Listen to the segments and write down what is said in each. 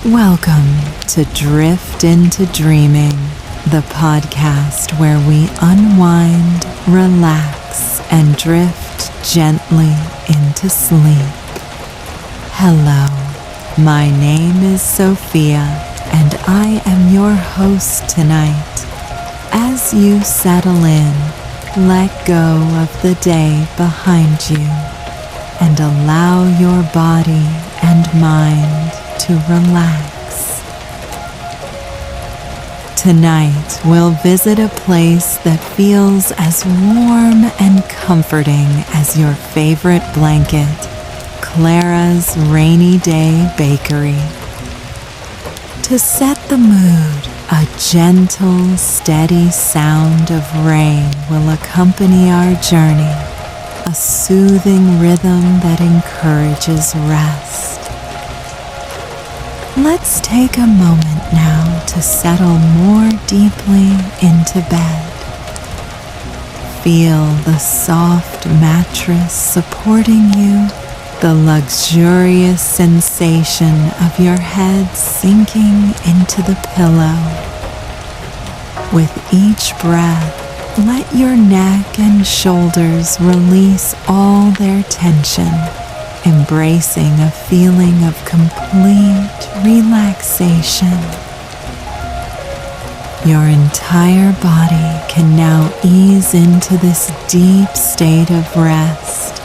Welcome to Drift into Dreaming, the podcast where we unwind, relax, and drift gently into sleep. Hello, my name is Sofia, and I am your host tonight. As you settle in, let go of the day behind you and allow your body and mind to relax. Tonight, we'll visit a place that feels as warm and comforting as your favorite blanket, Clara's Rainy Day Bakery. To set the mood, a gentle, steady sound of rain will accompany our journey, a soothing rhythm that encourages rest. Let's take a moment now to settle more deeply into bed. Feel the soft mattress supporting you, the luxurious sensation of your head sinking into the pillow. With each breath, let your neck and shoulders release all their tension, embracing a feeling of complete relaxation. Your entire body can now ease into this deep state of rest.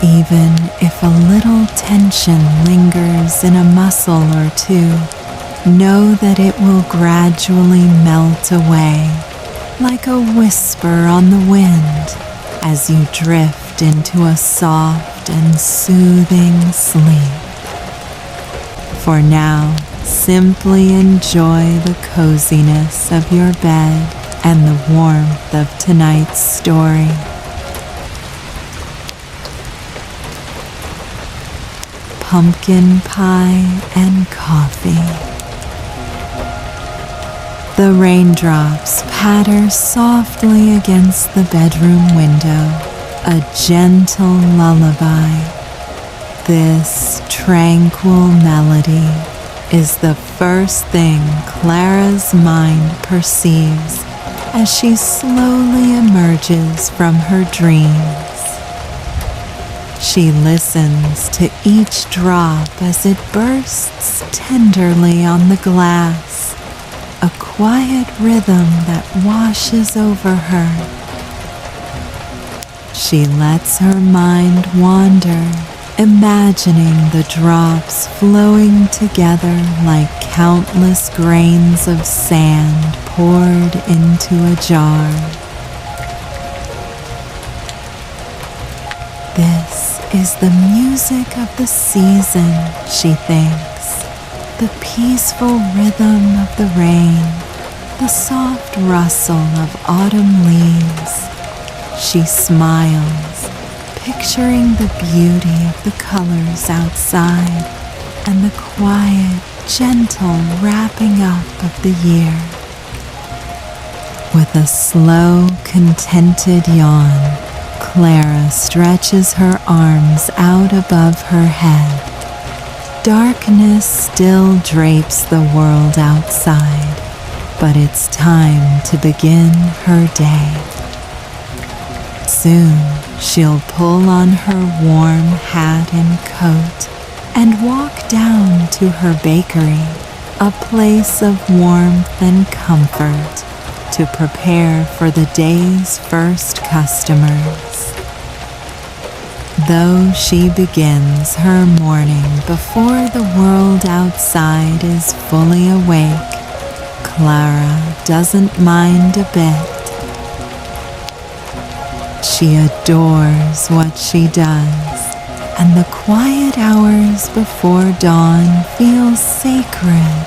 Even if a little tension lingers in a muscle or two, know that it will gradually melt away like a whisper on the wind as you drift into a soft and soothing sleep. For now, simply enjoy the coziness of your bed and the warmth of tonight's story. Pumpkin pie and coffee. The raindrops patter softly against the bedroom window, a gentle lullaby. This tranquil melody is the first thing Clara's mind perceives as she slowly emerges from her dreams. She listens to each drop as it bursts tenderly on the glass, a quiet rhythm that washes over her. She lets her mind wander, imagining the drops flowing together like countless grains of sand poured into a jar. This is the music of the season, she thinks. The peaceful rhythm of the rain, the soft rustle of autumn leaves. She smiles, picturing the beauty of the colors outside and the quiet, gentle wrapping up of the year. With a slow, contented yawn, Clara stretches her arms out above her head. Darkness still drapes the world outside, but it's time to begin her day. Soon, she'll pull on her warm hat and coat and walk down to her bakery, a place of warmth and comfort, to prepare for the day's first customers. Though she begins her morning before the world outside is fully awake, Clara doesn't mind a bit. She adores what she does, and the quiet hours before dawn feel sacred.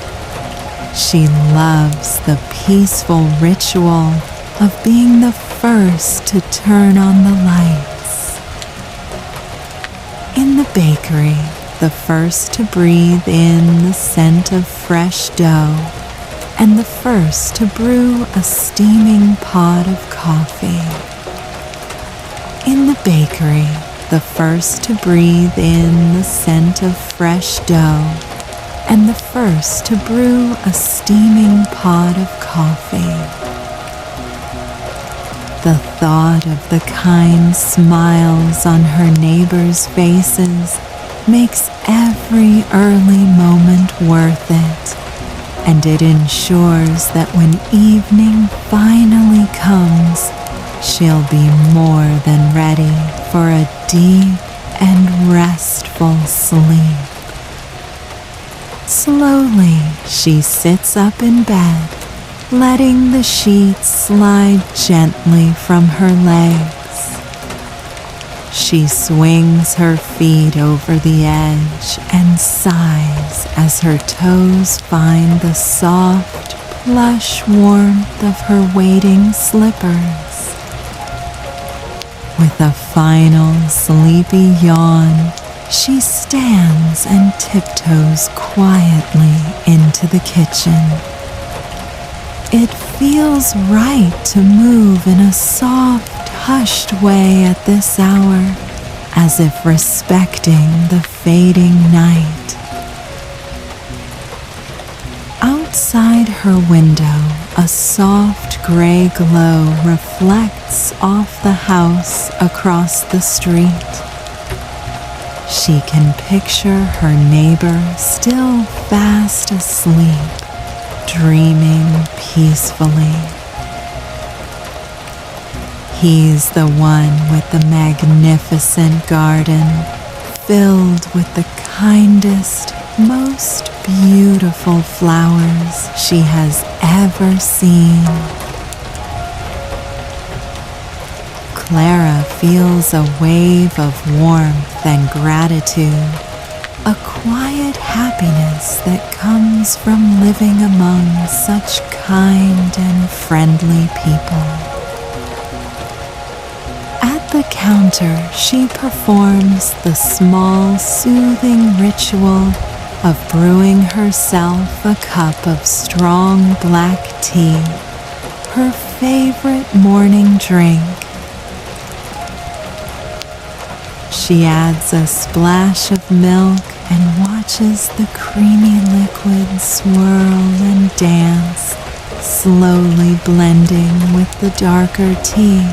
She loves the peaceful ritual of being the first to turn on the lights. In the bakery, the first to breathe in the scent of fresh dough, and the first to brew a steaming pot of coffee. In the bakery, the first to breathe in the scent of fresh dough, and the first to brew a steaming pot of coffee. The thought of the kind smiles on her neighbors' faces makes every early moment worth it, and it ensures that when evening finally comes, she'll be more than ready for a deep and restful sleep. Slowly, she sits up in bed, letting the sheets slide gently from her legs. She swings her feet over the edge and sighs as her toes find the soft, plush warmth of her waiting slippers. With a final sleepy yawn, she stands and tiptoes quietly into the kitchen. It feels right to move in a soft, hushed way at this hour, as if respecting the fading night. Outside her window, a soft gray glow reflects off the house across the street. She can picture her neighbor still fast asleep, dreaming peacefully. He's the one with the magnificent garden, filled with the kindest, most beautiful flowers she has ever seen. Clara feels a wave of warmth and gratitude, a quiet happiness that comes from living among such kind and friendly people. At the counter, she performs the small, soothing ritual of brewing herself a cup of strong black tea, her favorite morning drink. She adds a splash of milk and watches the creamy liquid swirl and dance, slowly blending with the darker tea.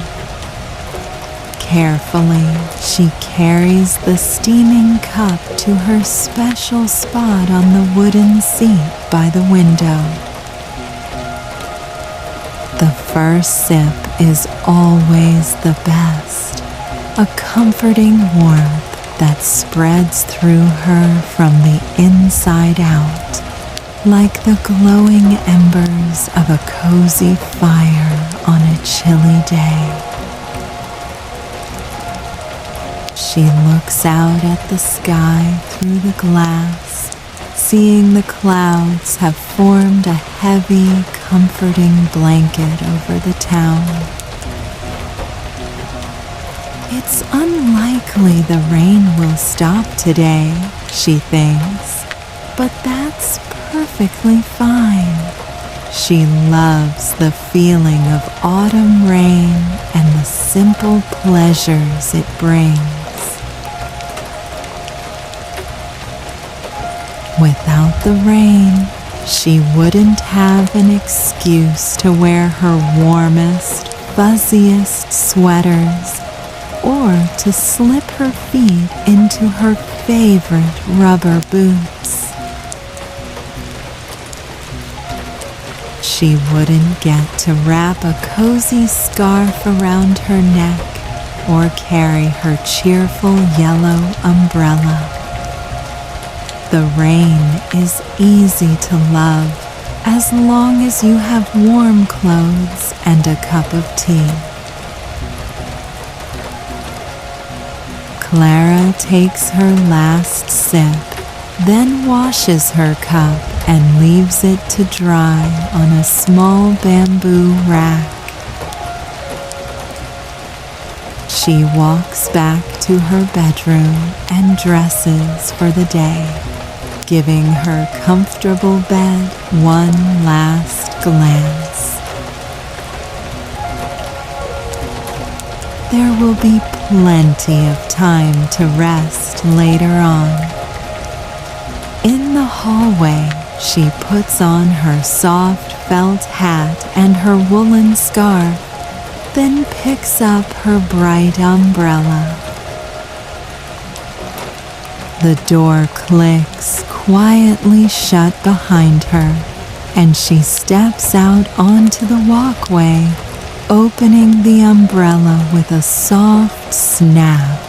Carefully, she carries the steaming cup to her special spot on the wooden seat by the window. The first sip is always the best, a comforting warmth that spreads through her from the inside out, like the glowing embers of a cozy fire on a chilly day. She looks out at the sky through the glass, seeing the clouds have formed a heavy, comforting blanket over the town. It's unlikely the rain will stop today, she thinks, but that's perfectly fine. She loves the feeling of autumn rain and the simple pleasures it brings. Without the rain, she wouldn't have an excuse to wear her warmest, fuzziest sweaters, or to slip her feet into her favorite rubber boots. She wouldn't get to wrap a cozy scarf around her neck or carry her cheerful yellow umbrella. The rain is easy to love as long as you have warm clothes and a cup of tea. Clara takes her last sip, then washes her cup and leaves it to dry on a small bamboo rack. She walks back to her bedroom and dresses for the day, giving her comfortable bed one last glance. There will be plenty of time to rest later on. In the hallway, she puts on her soft felt hat and her woolen scarf, then picks up her bright umbrella. The door clicks quietly shut behind her, and she steps out onto the walkway, opening the umbrella with a soft snap.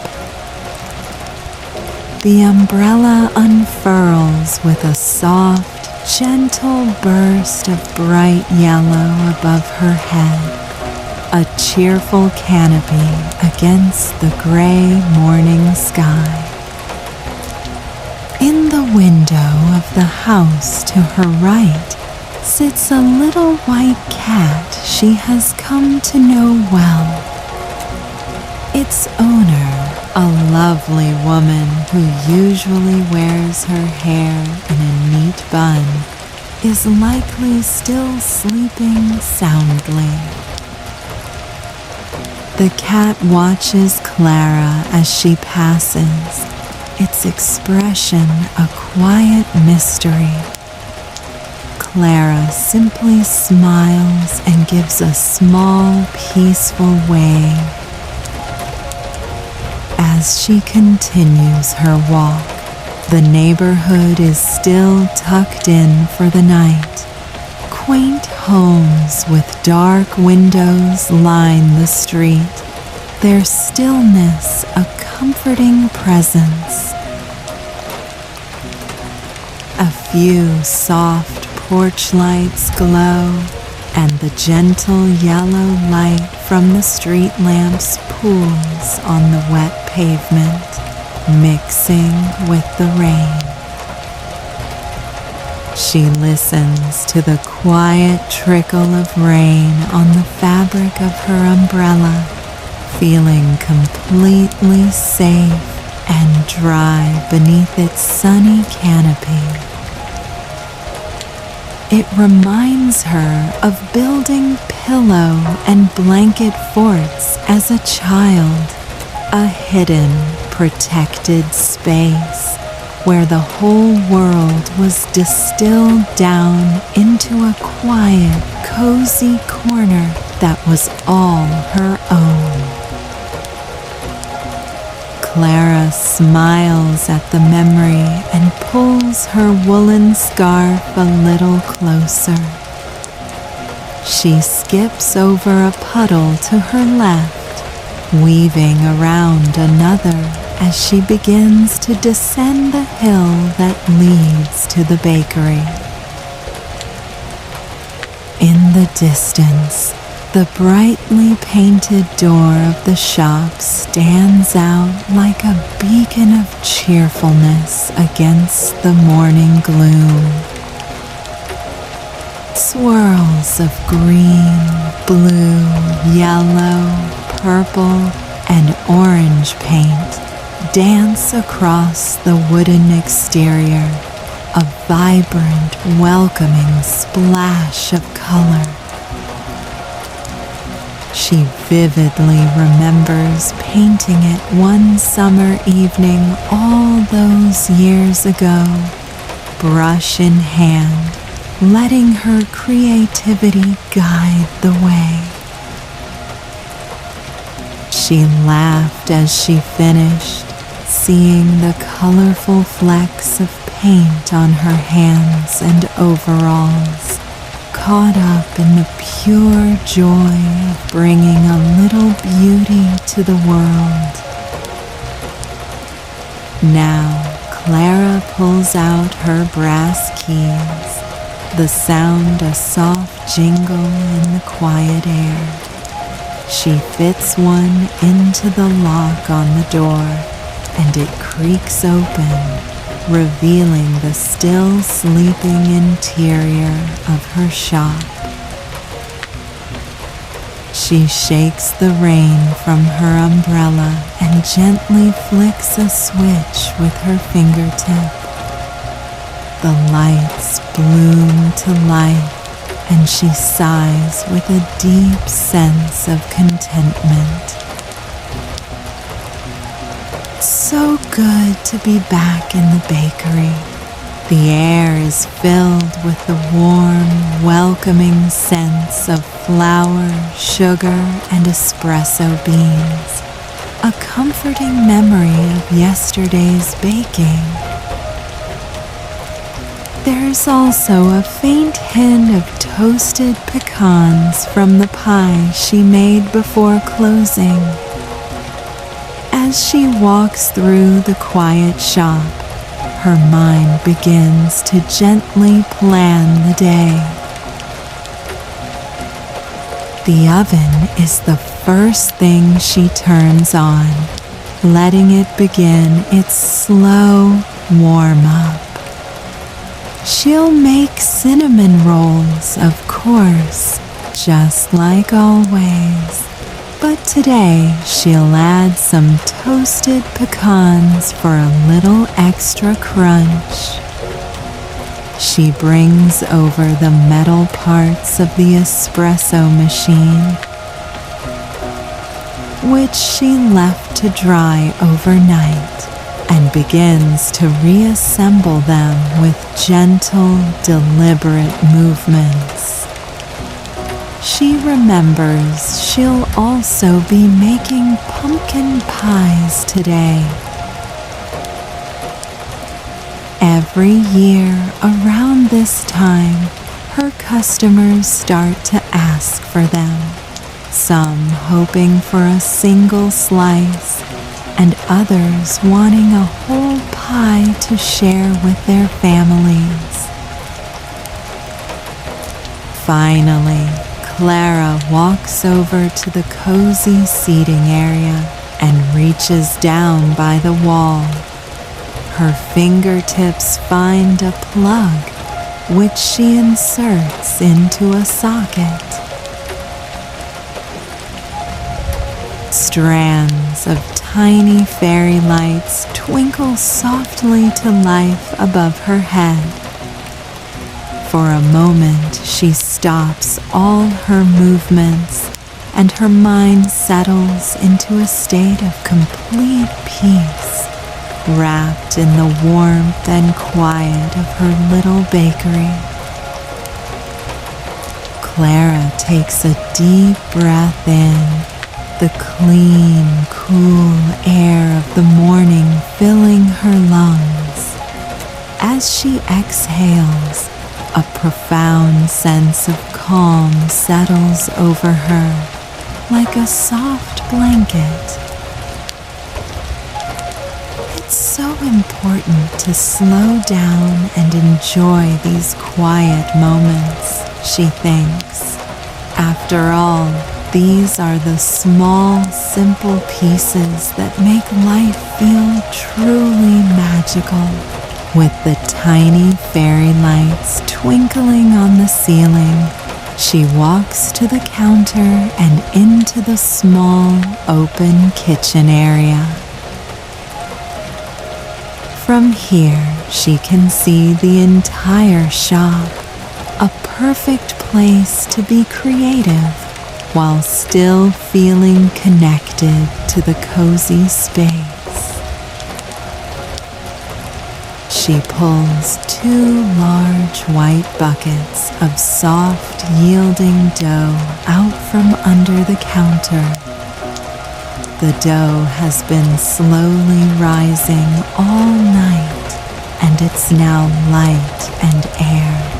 The umbrella unfurls with a soft, gentle burst of bright yellow above her head, a cheerful canopy against the gray morning sky. In the window of the house to her right sits a little white cat she has come to know well. Its owner, a lovely woman who usually wears her hair in a neat bun, is likely still sleeping soundly. The cat watches Clara as she passes, its expression a quiet mystery. Clara simply smiles and gives a small, peaceful wave. As she continues her walk, the neighborhood is still tucked in for the night. Quaint homes with dark windows line the street, their stillness a comforting presence. A few soft porch lights glow, and the gentle yellow light from the street lamps pools on the wet pavement, mixing with the rain. She listens to the quiet trickle of rain on the fabric of her umbrella, feeling completely safe and dry beneath its sunny canopy. It reminds her of building pillow and blanket forts as a child, a hidden, protected space where the whole world was distilled down into a quiet, cozy corner that was all her own. Clara smiles at the memory and pulls her woolen scarf a little closer. She skips over a puddle to her left, weaving around another as she begins to descend the hill that leads to the bakery. In the distance, the brightly painted door of the shop stands out like a beacon of cheerfulness against the morning gloom. Swirls of green, blue, yellow, purple, and orange paint dance across the wooden exterior, a vibrant, welcoming splash of color. She vividly remembers painting it one summer evening all those years ago, brush in hand, letting her creativity guide the way. She laughed as she finished, seeing the colorful flecks of paint on her hands and overalls, caught up in the pure joy of bringing a little beauty to the world. Now, Clara pulls out her brass keys, the sound a soft jingle in the quiet air. She fits one into the lock on the door, and it creaks open, revealing the still sleeping interior of her shop. She shakes the rain from her umbrella and gently flicks a switch with her fingertip. The lights bloom to life, and she sighs with a deep sense of contentment. So good to be back in the bakery, The air is filled with the warm, welcoming scents of flour, sugar, and espresso beans, a comforting memory of yesterday's baking. There's also a faint hint of toasted pecans from the pie she made before closing. As she walks through the quiet shop, her mind begins to gently plan the day. The oven is the first thing she turns on, letting it begin its slow warm-up. She'll make cinnamon rolls, of course, just like always. But today she'll add some toasted pecans for a little extra crunch. She brings over the metal parts of the espresso machine, which she left to dry overnight, and begins to reassemble them with gentle, deliberate movements. She remembers she'll also be making pumpkin pies today. Every year around this time, her customers start to ask for them, some hoping for a single slice, and others wanting a whole pie to share with their families. Finally, Clara walks over to the cozy seating area and reaches down by the wall. Her fingertips find a plug, which she inserts into a socket. Strands of tiny fairy lights twinkle softly to life above her head. For a moment, she stops all her movements, and her mind settles into a state of complete peace, wrapped in the warmth and quiet of her little bakery. Clara takes a deep breath in, the clean, cool air of the morning filling her lungs. As she exhales, a profound sense of calm settles over her, like a soft blanket. It's so important to slow down and enjoy these quiet moments, she thinks. After all, these are the small, simple pieces that make life feel truly magical. With the tiny fairy lights twinkling on the ceiling, she walks to the counter and into the small, open kitchen area. From here, she can see the entire shop, a perfect place to be creative while still feeling connected to the cozy space. She pulls 2 large white buckets of soft, yielding dough out from under the counter. The dough has been slowly rising all night, and it's now light and air.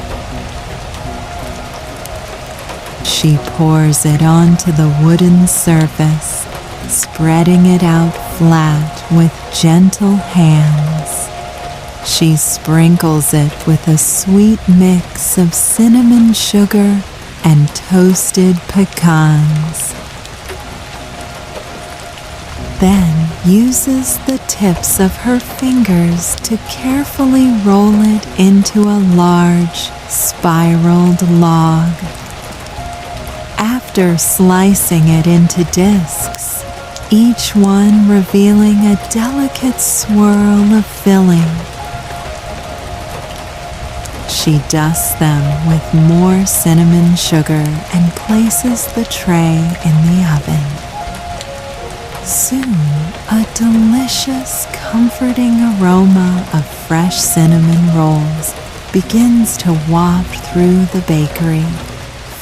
She pours it onto the wooden surface, spreading it out flat with gentle hands. She sprinkles it with a sweet mix of cinnamon sugar and toasted pecans. Then uses the tips of her fingers to carefully roll it into a large, spiraled log. After slicing it into discs, each one revealing a delicate swirl of filling. She dusts them with more cinnamon sugar and places the tray in the oven. Soon, a delicious, comforting aroma of fresh cinnamon rolls begins to waft through the bakery,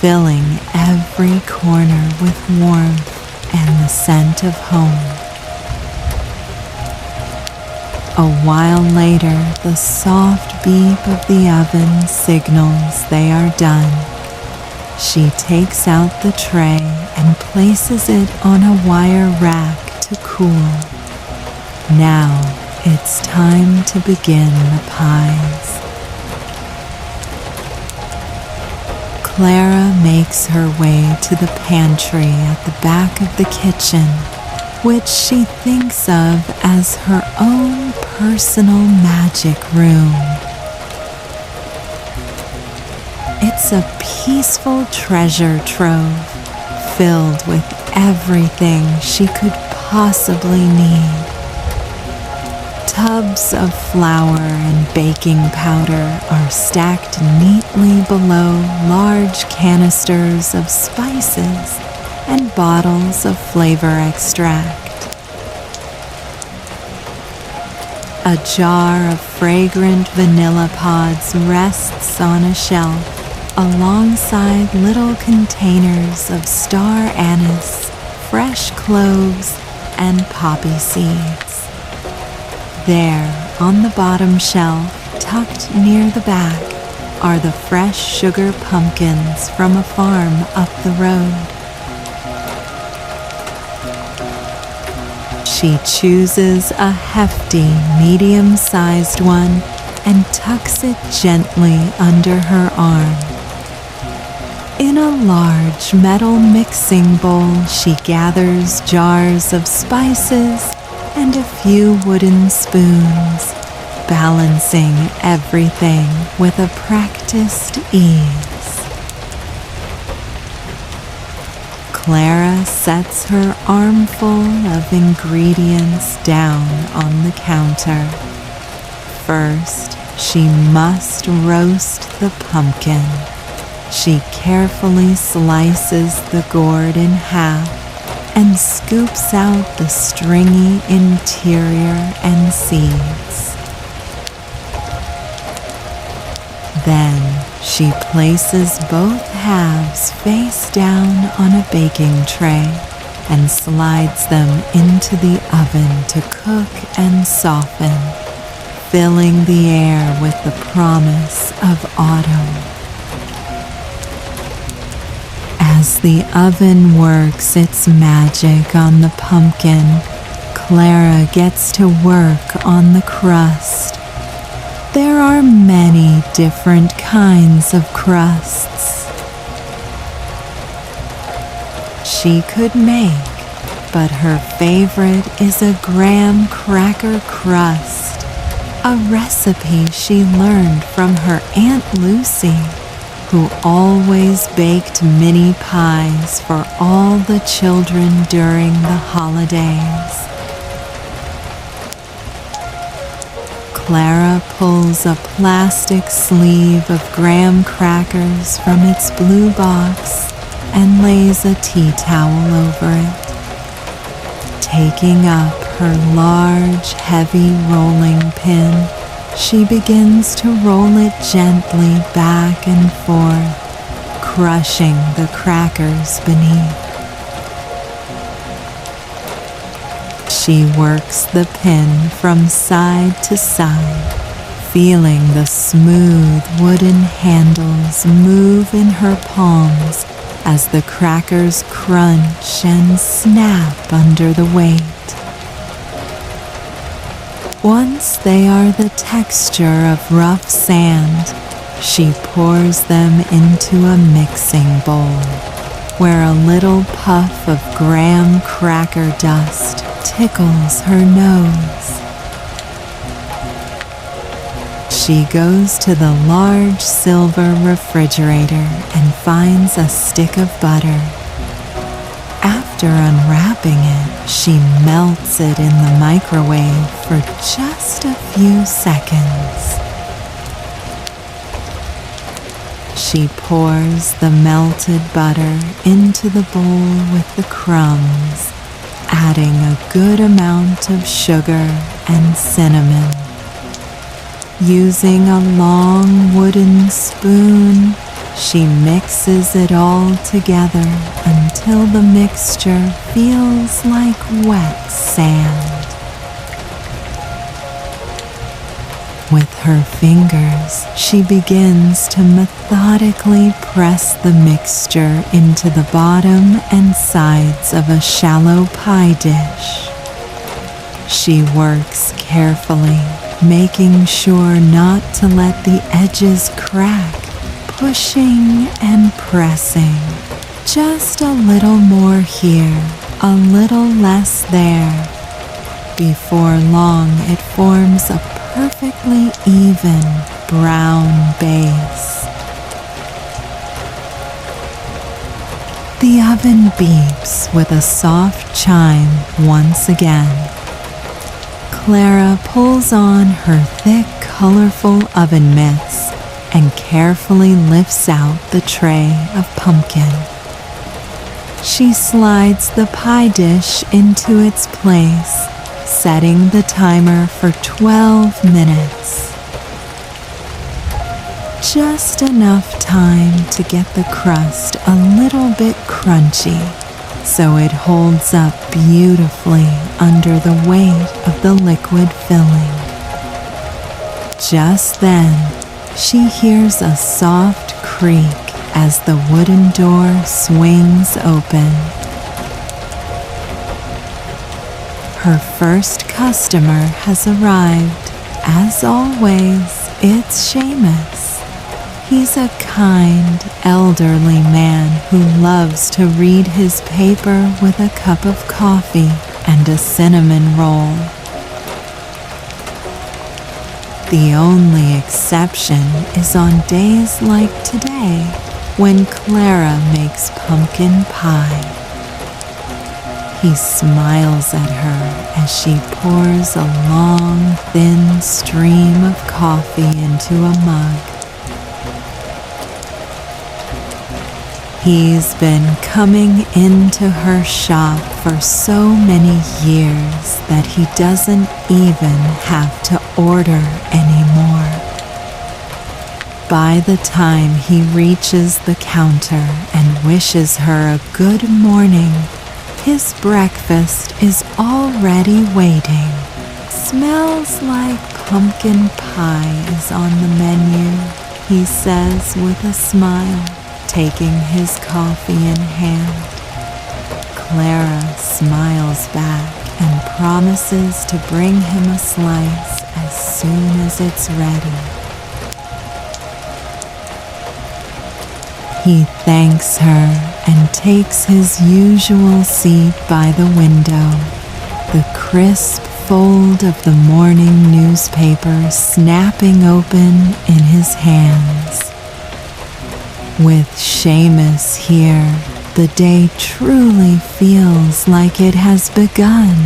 filling every corner with warmth and the scent of home. A while later, the soft beep of the oven signals they are done. She takes out the tray and places it on a wire rack to cool. Now it's time to begin the pies. Clara makes her way to the pantry at the back of the kitchen, which she thinks of as her own personal magic room. It's a peaceful treasure trove filled with everything she could possibly need. Tubs of flour and baking powder are stacked neatly below large canisters of spices and bottles of flavor extract. A jar of fragrant vanilla pods rests on a shelf alongside little containers of star anise, fresh cloves, and poppy seeds. There, on the bottom shelf, tucked near the back, are the fresh sugar pumpkins from a farm up the road. She chooses a hefty, medium-sized one and tucks it gently under her arm. In a large metal mixing bowl, she gathers jars of spices and a few wooden spoons, balancing everything with a practiced ease. Clara sets her armful of ingredients down on the counter. First, she must roast the pumpkin. She carefully slices the gourd in half and scoops out the stringy interior and seeds. Then she places both halves face down on a baking tray and slides them into the oven to cook and soften, filling the air with the promise of autumn. As the oven works its magic on the pumpkin, Clara gets to work on the crust. There are many different kinds of crusts she could make, but her favorite is a graham cracker crust, a recipe she learned from her Aunt Lucy, who always baked mini pies for all the children during the holidays. Clara pulls a plastic sleeve of graham crackers from its blue box and lays a tea towel over it. Taking up her large, heavy rolling pin, she begins to roll it gently back and forth, crushing the crackers beneath. She works the pin from side to side, feeling the smooth wooden handles move in her palms as the crackers crunch and snap under the weight. Once they are the texture of rough sand, she pours them into a mixing bowl, where a little puff of graham cracker dust tickles her nose. She goes to the large silver refrigerator and finds a stick of butter. After unwrapping it, she melts it in the microwave for just a few seconds. She pours the melted butter into the bowl with the crumbs, adding a good amount of sugar and cinnamon. Using a long wooden spoon, she mixes it all together until the mixture feels like wet sand. With her fingers, she begins to methodically press the mixture into the bottom and sides of a shallow pie dish. She works carefully, making sure not to let the edges crack, pushing and pressing. Just a little more here, a little less there. Before long, it forms a perfectly even brown base. The oven beeps with a soft chime once again. Clara pulls on her thick, colorful oven mitts and carefully lifts out the tray of pumpkin. She slides the pie dish into its place, setting the timer for 12 minutes. Just enough time to get the crust a little bit crunchy, so it holds up beautifully under the weight of the liquid filling. Just then, she hears a soft creak as the wooden door swings open. Her first customer has arrived. As always, it's Seamus. He's a kind, elderly man who loves to read his paper with a cup of coffee and a cinnamon roll. The only exception is on days like today, when Clara makes pumpkin pie. He smiles at her as she pours a long, thin stream of coffee into a mug. He's been coming into her shop for so many years that he doesn't even have to order anymore. By the time he reaches the counter and wishes her a good morning, his breakfast is already waiting. Smells like pumpkin pie is on the menu, he says with a smile, taking his coffee in hand. Clara smiles back and promises to bring him a slice as soon as it's ready. He thanks her and takes his usual seat by the window, the crisp fold of the morning newspaper snapping open in his hands. With Seamus here, the day truly feels like it has begun.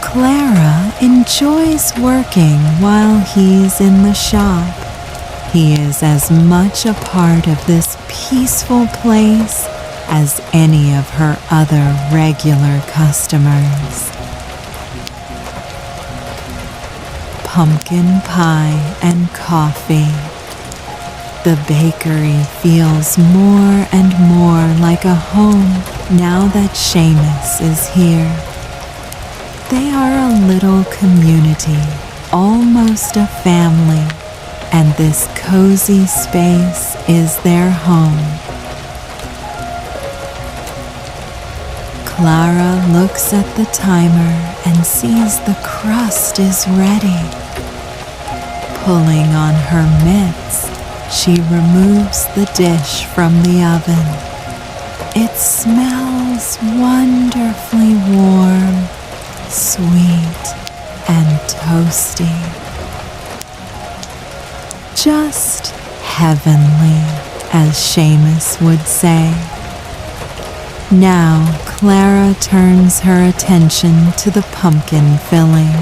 Clara enjoys working while he's in the shop. He is as much a part of this peaceful place as any of her other regular customers. Pumpkin pie and coffee. The bakery feels more and more like a home now that Seamus is here. They are a little community, almost a family, and this cozy space is their home. Clara looks at the timer and sees the crust is ready. Pulling on her mitts, she removes the dish from the oven. It smells wonderfully warm, sweet, and toasty. Just heavenly, as Seamus would say. Now Clara turns her attention to the pumpkin filling.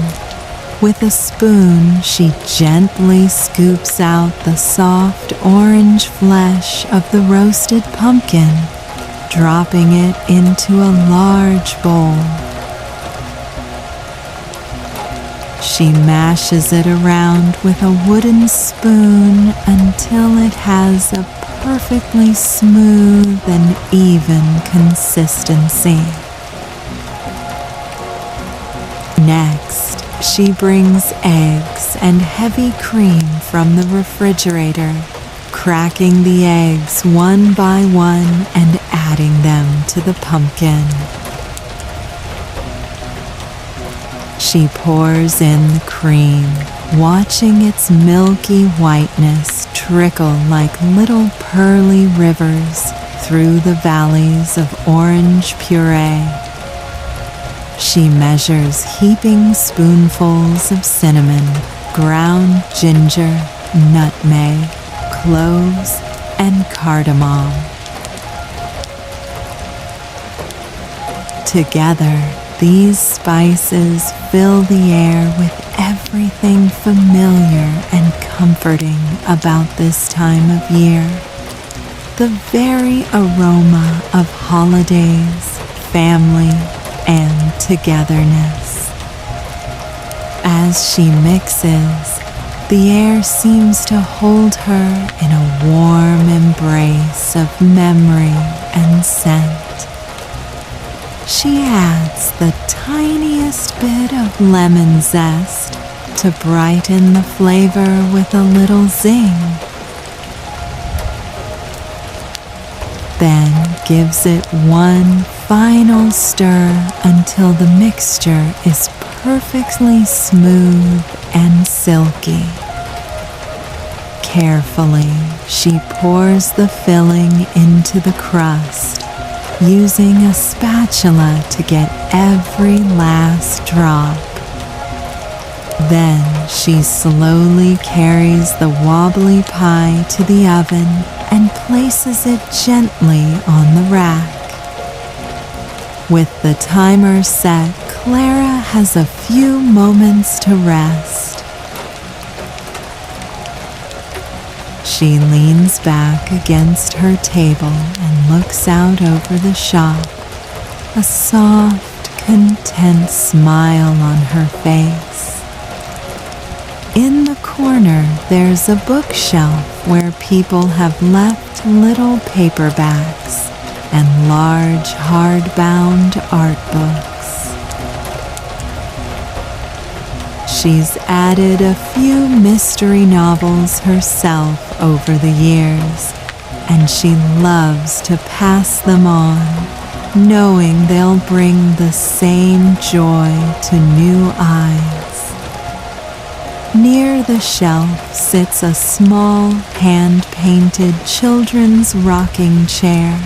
With a spoon, she gently scoops out the soft orange flesh of the roasted pumpkin, dropping it into a large bowl. She mashes it around with a wooden spoon until it has a perfectly smooth and even consistency. Next, she brings eggs and heavy cream from the refrigerator, cracking the eggs one by one and adding them to the pumpkin. She pours in the cream, watching its milky whiteness trickle like little pearly rivers through the valleys of orange puree. She measures heaping spoonfuls of cinnamon, ground ginger, nutmeg, cloves, and cardamom. Together, these spices fill the air with everything familiar and comforting about this time of year. The very aroma of holidays, family, and togetherness. As she mixes, the air seems to hold her in a warm embrace of memory and scent. She adds the tiniest bit of lemon zest to brighten the flavor with a little zing. Then gives it one final stir until the mixture is perfectly smooth and silky. Carefully, she pours the filling into the crust, using a spatula to get every last drop. Then she slowly carries the wobbly pie to the oven and places it gently on the rack. With the timer set, Clara has a few moments to rest. She leans back against her table and looks out over the shop, a soft, content smile on her face. In the corner, there's a bookshelf where people have left little paperbacks and large hardbound art books. She's added a few mystery novels herself over the years, and she loves to pass them on, knowing they'll bring the same joy to new eyes. Near the shelf sits a small, hand-painted children's rocking chair.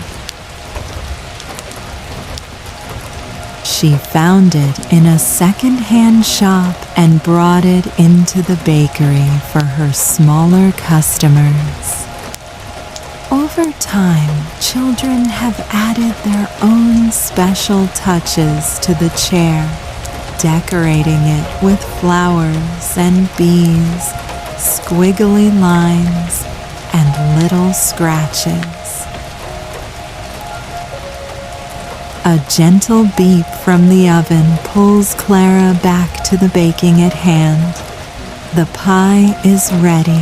She found it in a second-hand shop and brought it into the bakery for her smaller customers. Over time, children have added their own special touches to the chair, decorating it with flowers and bees, squiggly lines, and little scratches. A gentle beep from the oven pulls Clara back to the baking at hand. The pie is ready.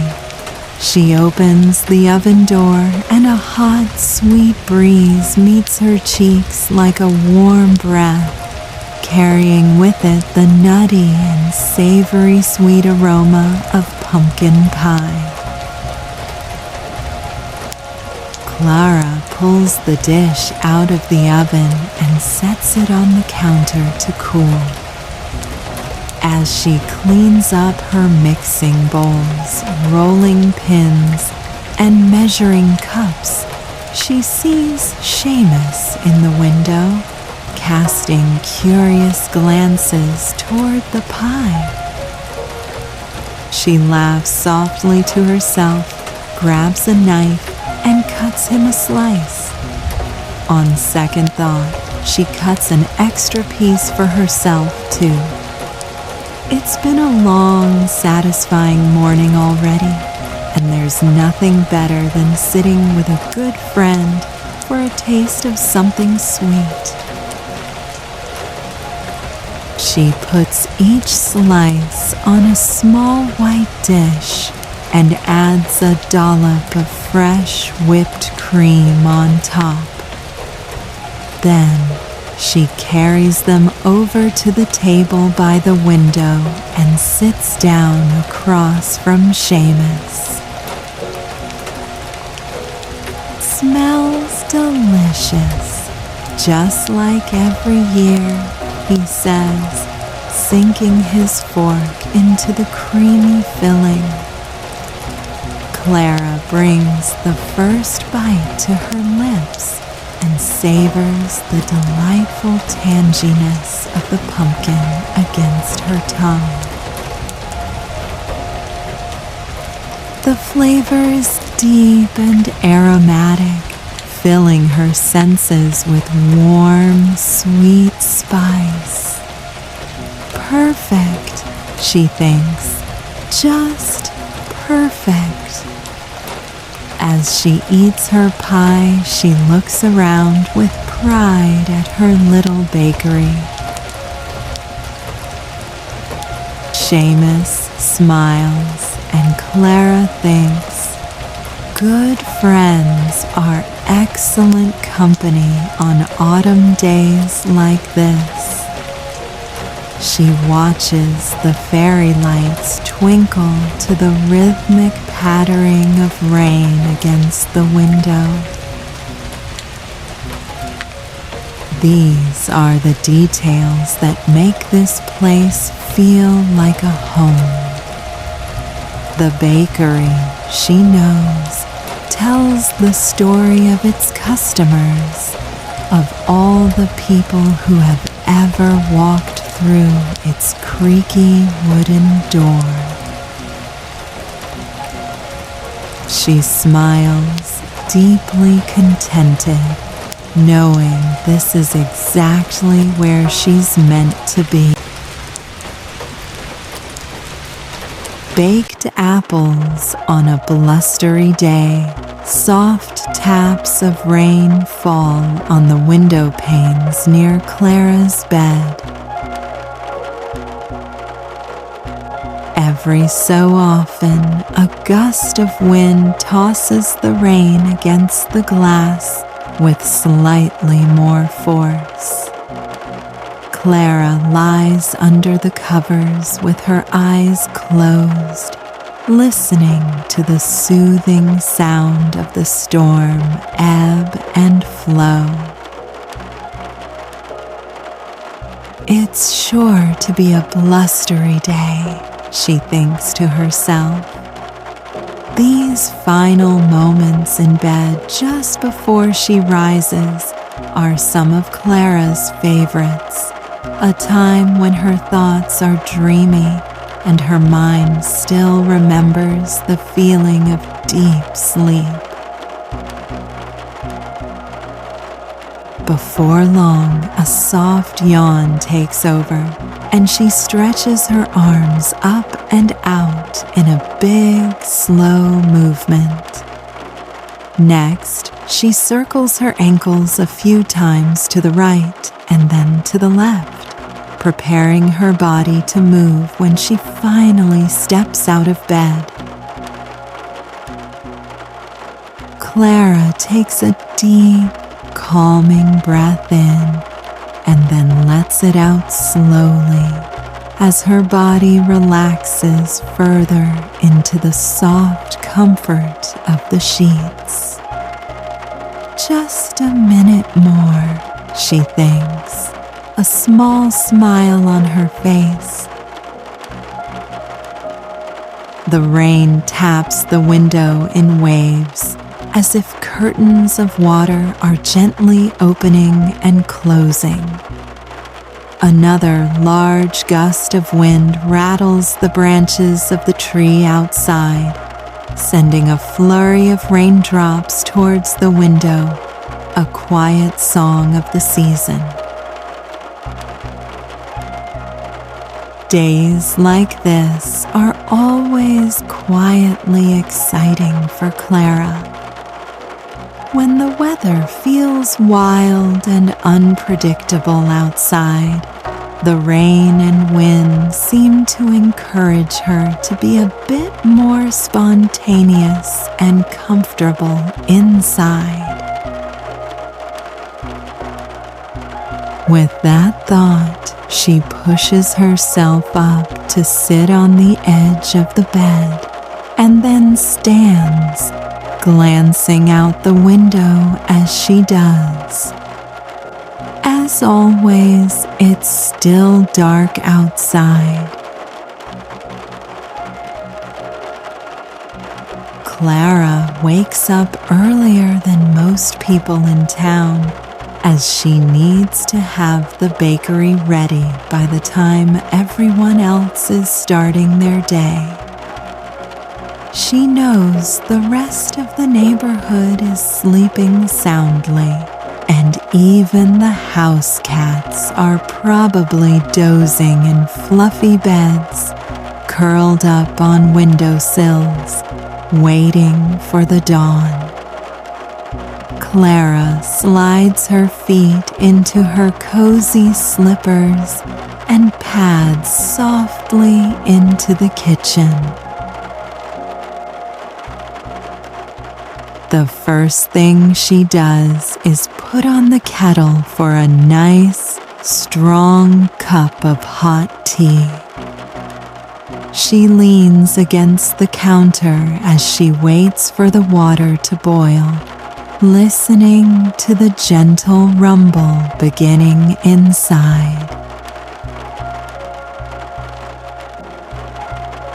She opens the oven door and a hot, sweet breeze meets her cheeks like a warm breath, carrying with it the nutty and savory sweet aroma of pumpkin pie. Clara pulls the dish out of the oven and sets it on the counter to cool. As she cleans up her mixing bowls, rolling pins, and measuring cups, she sees Seamus in the window, casting curious glances toward the pie. She laughs softly to herself, grabs a knife, and cuts him a slice. On second thought, she cuts an extra piece for herself, too. It's been a long, satisfying morning already, and there's nothing better than sitting with a good friend for a taste of something sweet. She puts each slice on a small white dish and adds a dollop of fresh whipped cream on top. Then she carries them over to the table by the window and sits down across from Seamus. Smells delicious, just like every year, he says, sinking his fork into the creamy filling. Clara brings the first bite to her lips and savors the delightful tanginess of the pumpkin against her tongue. The flavor is deep and aromatic, filling her senses with warm, sweet spice. Perfect, she thinks, just perfect. As she eats her pie, she looks around with pride at her little bakery. Seamus smiles, and Clara thinks, good friends are excellent company on autumn days like this. She watches the fairy lights twinkle to the rhythmic pattering of rain against the window. These are the details that make this place feel like a home. The bakery, she knows, tells the story of its customers, of all the people who have ever walked through its creaky wooden door. She smiles, deeply contented, knowing this is exactly where she's meant to be. Baked apples on a blustery day. Soft taps of rain fall on the window panes near Clara's bed. Every so often, a gust of wind tosses the rain against the glass with slightly more force. Clara lies under the covers with her eyes closed, listening to the soothing sound of the storm ebb and flow. It's sure to be a blustery day, she thinks to herself. These final moments in bed just before she rises are some of Clara's favorites, a time when her thoughts are dreamy and her mind still remembers the feeling of deep sleep. Before long, a soft yawn takes over, and she stretches her arms up and out in a big, slow movement. Next, she circles her ankles a few times to the right and then to the left, preparing her body to move when she finally steps out of bed. Clara takes a deep, calming breath in and then lets it out slowly as her body relaxes further into the soft comfort of the sheets. Just a minute more, she thinks, a small smile on her face. The rain taps the window in waves, as if curtains of water are gently opening and closing. Another large gust of wind rattles the branches of the tree outside, sending a flurry of raindrops towards the window, a quiet song of the season. Days like this are always quietly exciting for Clara. When the weather feels wild and unpredictable outside, the rain and wind seem to encourage her to be a bit more spontaneous and comfortable inside. With that thought, she pushes herself up to sit on the edge of the bed and then stands, glancing out the window as she does. As always, it's still dark outside. Clara wakes up earlier than most people in town, as she needs to have the bakery ready by the time everyone else is starting their day. She knows the rest of the neighborhood is sleeping soundly, and even the house cats are probably dozing in fluffy beds, curled up on windowsills, waiting for the dawn. Clara slides her feet into her cozy slippers and pads softly into the kitchen. The first thing she does is put on the kettle for a nice, strong cup of hot tea. She leans against the counter as she waits for the water to boil, listening to the gentle rumble beginning inside.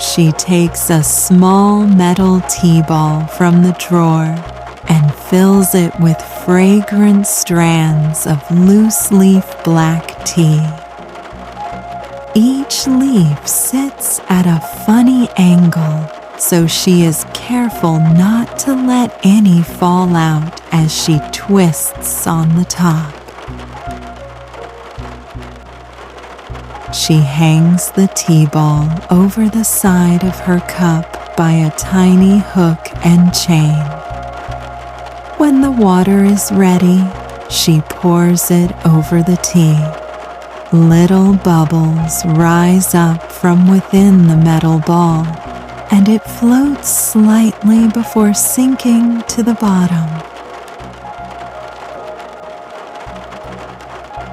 She takes a small metal tea ball from the drawer and fills it with fragrant strands of loose-leaf black tea. Each leaf sits at a funny angle, so she is careful not to let any fall out as she twists on the top. She hangs the tea ball over the side of her cup by a tiny hook and chain. When the water is ready, she pours it over the tea. Little bubbles rise up from within the metal ball, and it floats slightly before sinking to the bottom.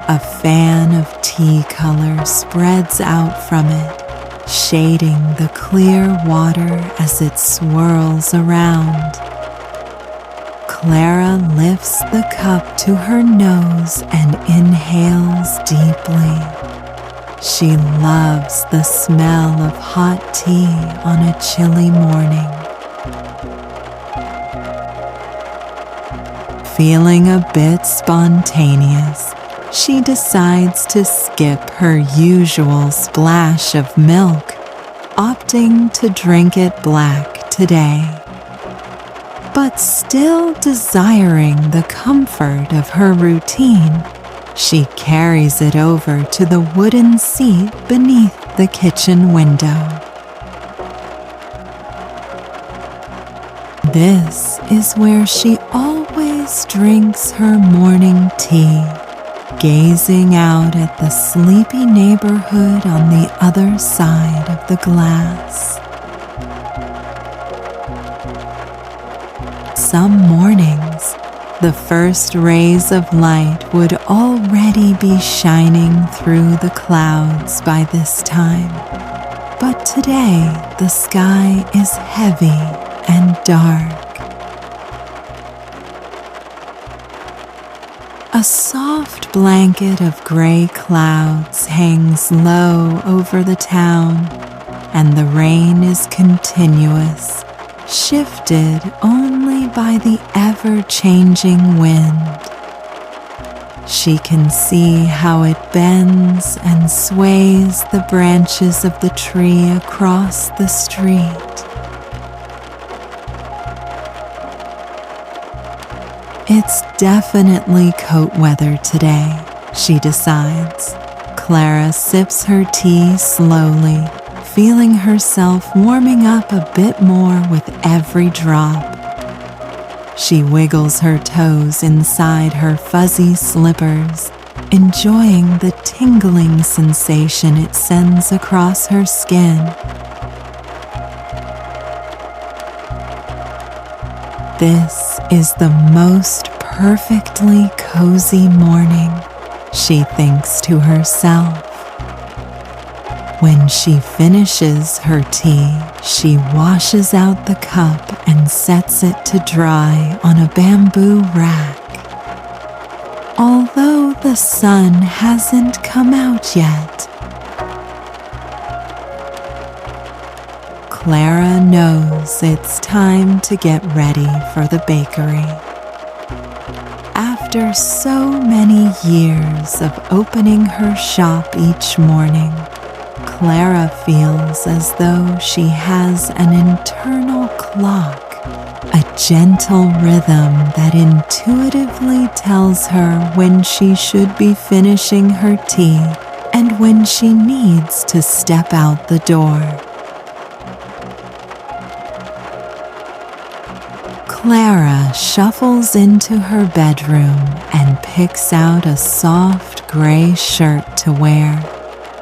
A fan of tea color spreads out from it, shading the clear water as it swirls around. Clara lifts the cup to her nose and inhales deeply. She loves the smell of hot tea on a chilly morning. Feeling a bit spontaneous, she decides to skip her usual splash of milk, opting to drink it black today. But still desiring the comfort of her routine, she carries it over to the wooden seat beneath the kitchen window. This is where she always drinks her morning tea, gazing out at the sleepy neighborhood on the other side of the glass. Some mornings, the first rays of light would already be shining through the clouds by this time, but today the sky is heavy and dark. A soft blanket of gray clouds hangs low over the town, and the rain is continuous, shifted only by the ever-changing wind. She can see how it bends and sways the branches of the tree across the street. It's definitely coat weather today, she decides. Clara sips her tea slowly, feeling herself warming up a bit more with every drop. She wiggles her toes inside her fuzzy slippers, enjoying the tingling sensation it sends across her skin. This is the most perfectly cozy morning, she thinks to herself. When she finishes her tea, she washes out the cup and sets it to dry on a bamboo rack. Although the sun hasn't come out yet, Clara knows it's time to get ready for the bakery. After so many years of opening her shop each morning, Clara feels as though she has an internal clock, a gentle rhythm that intuitively tells her when she should be finishing her tea and when she needs to step out the door. Clara shuffles into her bedroom and picks out a soft gray shirt to wear,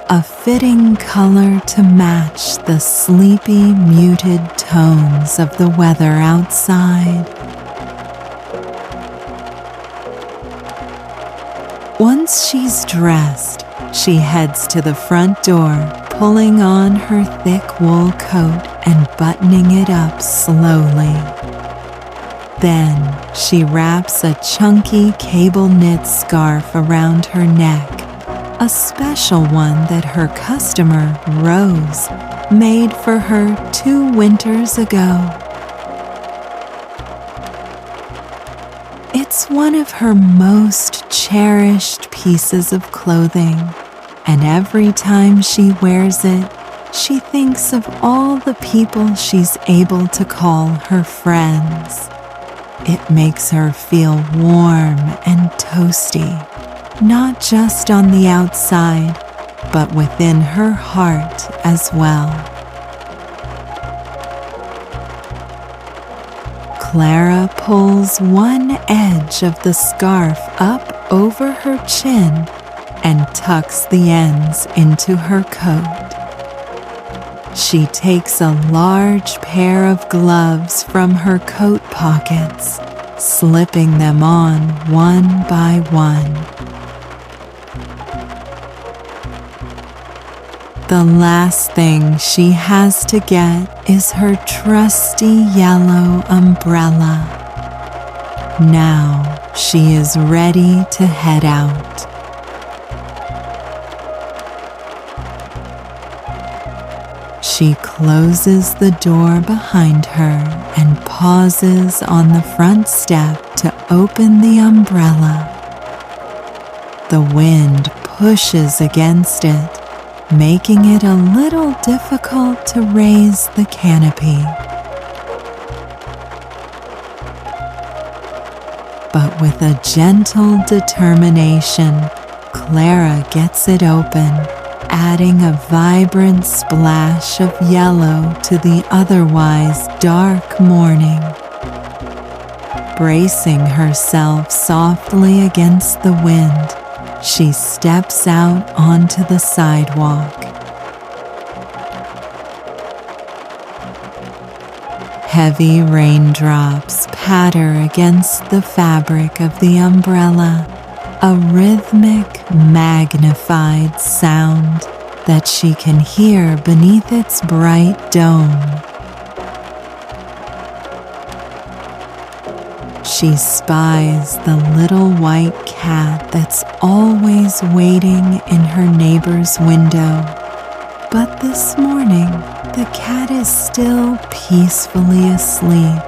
a fitting color to match the sleepy, muted tones of the weather outside. Once she's dressed, she heads to the front door, pulling on her thick wool coat and buttoning it up slowly. Then she wraps a chunky cable knit scarf around her neck, a special one that her customer, Rose, made for her 2 winters ago. It's one of her most cherished pieces of clothing, and every time she wears it, she thinks of all the people she's able to call her friends. It makes her feel warm and toasty, not just on the outside, but within her heart as well. Clara pulls one edge of the scarf up over her chin and tucks the ends into her coat. She takes a large pair of gloves from her coat pockets, slipping them on one by one. The last thing she has to get is her trusty yellow umbrella. Now she is ready to head out. She closes the door behind her and pauses on the front step to open the umbrella. The wind pushes against it, making it a little difficult to raise the canopy. But with a gentle determination, Clara gets it open, adding a vibrant splash of yellow to the otherwise dark morning. Bracing herself softly against the wind, she steps out onto the sidewalk. Heavy raindrops patter against the fabric of the umbrella, a rhythmic, magnified sound that she can hear beneath its bright dome. She spies the little white cat that's always waiting in her neighbor's window. But this morning, the cat is still peacefully asleep,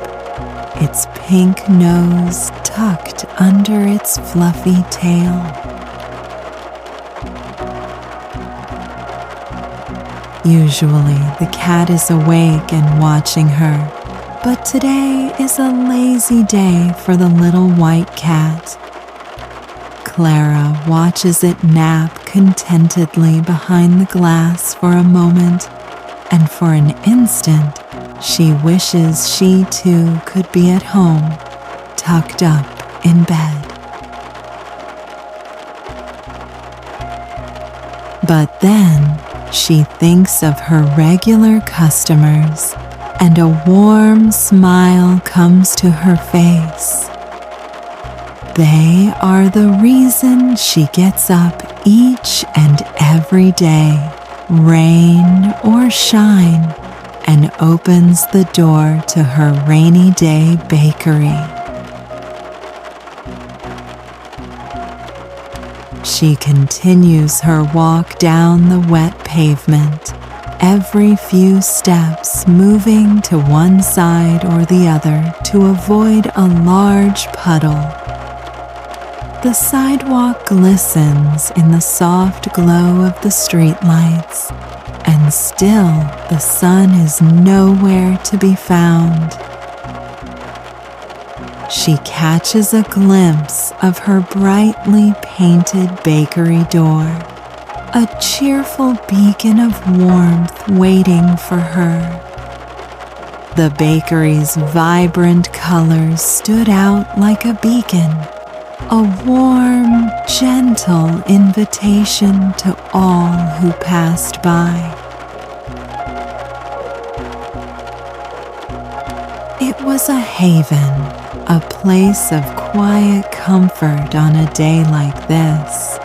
its pink nose tucked under its fluffy tail. Usually, the cat is awake and watching her, but today is a lazy day for the little white cat. Clara watches it nap contentedly behind the glass for a moment, and for an instant, she wishes she too could be at home, tucked up in bed. But then she thinks of her regular customers, and a warm smile comes to her face. They are the reason she gets up each and every day, rain or shine, and opens the door to her rainy day bakery. She continues her walk down the wet pavement, every few steps moving to one side or the other to avoid a large puddle. The sidewalk glistens in the soft glow of the streetlights, and still the sun is nowhere to be found. She catches a glimpse of her brightly painted bakery door, a cheerful beacon of warmth waiting for her. The bakery's vibrant colors stood out like a beacon, a warm, gentle invitation to all who passed by. It was a haven, a place of quiet comfort on a day like this.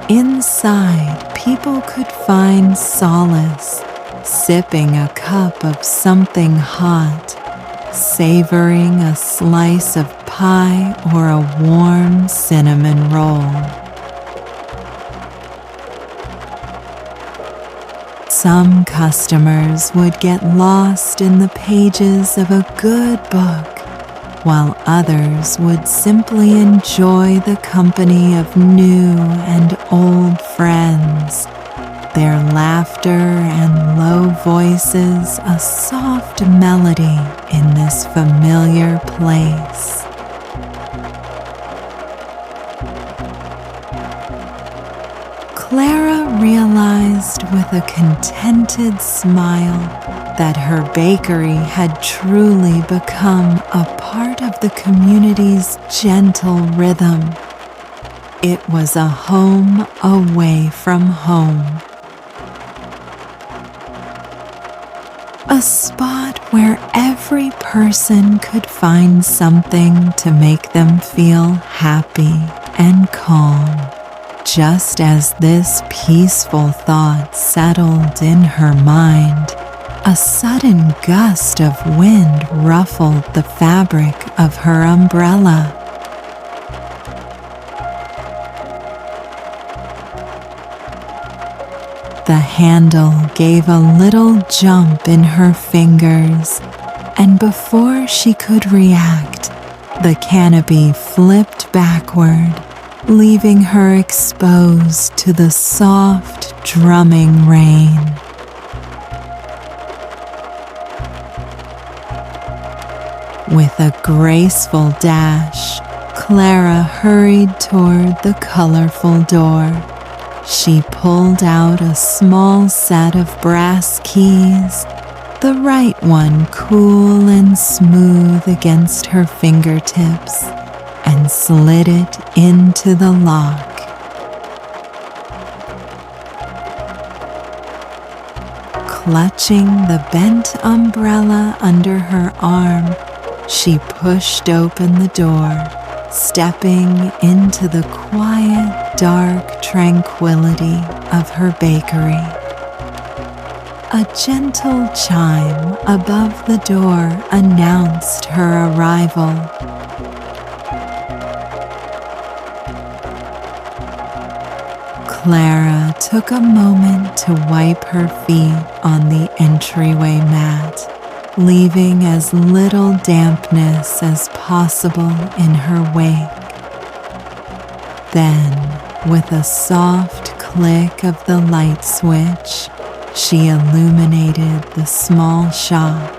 Inside, people could find solace, sipping a cup of something hot, savoring a slice of pie or a warm cinnamon roll. Some customers would get lost in the pages of a good book, while others would simply enjoy the company of new and old friends, their laughter and low voices a soft melody in this familiar place. Clara realized with a contented smile that her bakery had truly become a part of the community's gentle rhythm. It was a home away from home. A spot where every person could find something to make them feel happy and calm. Just as this peaceful thought settled in her mind, a sudden gust of wind ruffled the fabric of her umbrella. The handle gave a little jump in her fingers, and before she could react, the canopy flipped backward, leaving her exposed to the soft, drumming rain. With a graceful dash, Clara hurried toward the colorful door. She pulled out a small set of brass keys, the right one cool and smooth against her fingertips, and slid it into the lock. Clutching the bent umbrella under her arm, she pushed open the door, stepping into the quiet, dark tranquility of her bakery. A gentle chime above the door announced her arrival. Clara took a moment to wipe her feet on the entryway mat, leaving as little dampness as possible in her wake. Then, with a soft click of the light switch, she illuminated the small shop.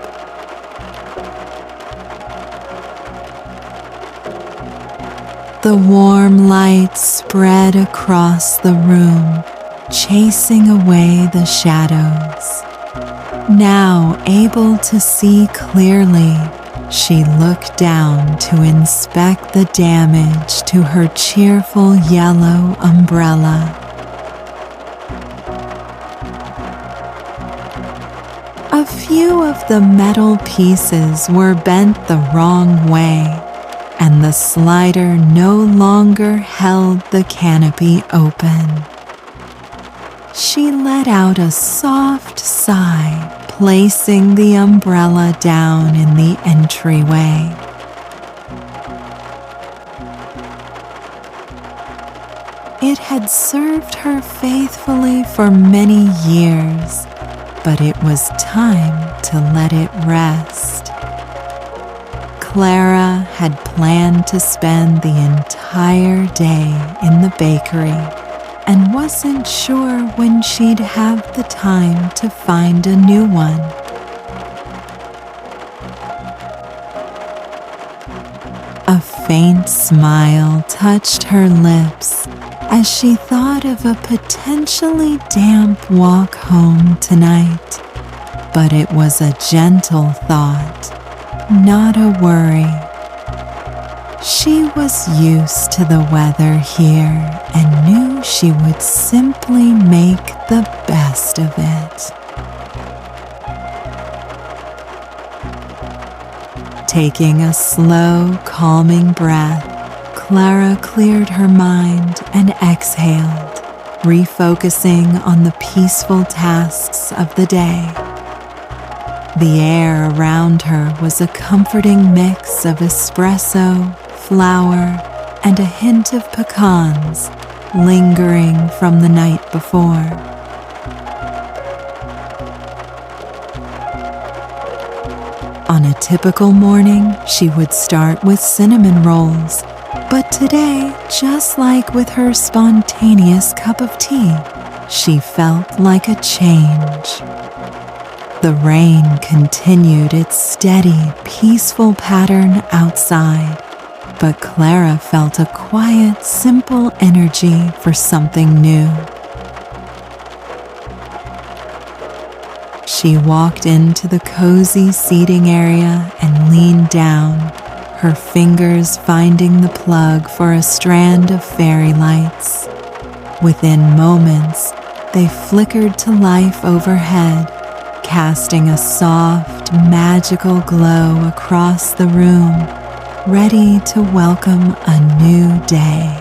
The warm light spread across the room, chasing away the shadows. Now able to see clearly, She looked down to inspect the damage to her cheerful yellow umbrella. A few of the metal pieces were bent the wrong way, and the slider no longer held the canopy open. She let out a soft sigh, placing the umbrella down in the entryway. It had served her faithfully for many years, but it was time to let it rest. Clara had planned to spend the entire day in the bakery and wasn't sure when she'd have the time to find a new one. A faint smile touched her lips as she thought of a potentially damp walk home tonight, but it was a gentle thought, not a worry. She was used to the weather here and knew she would simply make the best of it. Taking a slow, calming breath, Clara cleared her mind and exhaled, refocusing on the peaceful tasks of the day. The air around her was a comforting mix of espresso, flour, and a hint of pecans lingering from the night before. On a typical morning, she would start with cinnamon rolls, but today, just like with her spontaneous cup of tea, she felt like a change. The rain continued its steady, peaceful pattern outside, but Clara felt a quiet, simple energy for something new. She walked into the cozy seating area and leaned down, her fingers finding the plug for a strand of fairy lights. Within moments, they flickered to life overhead, casting a soft, magical glow across the room, ready to welcome a new day.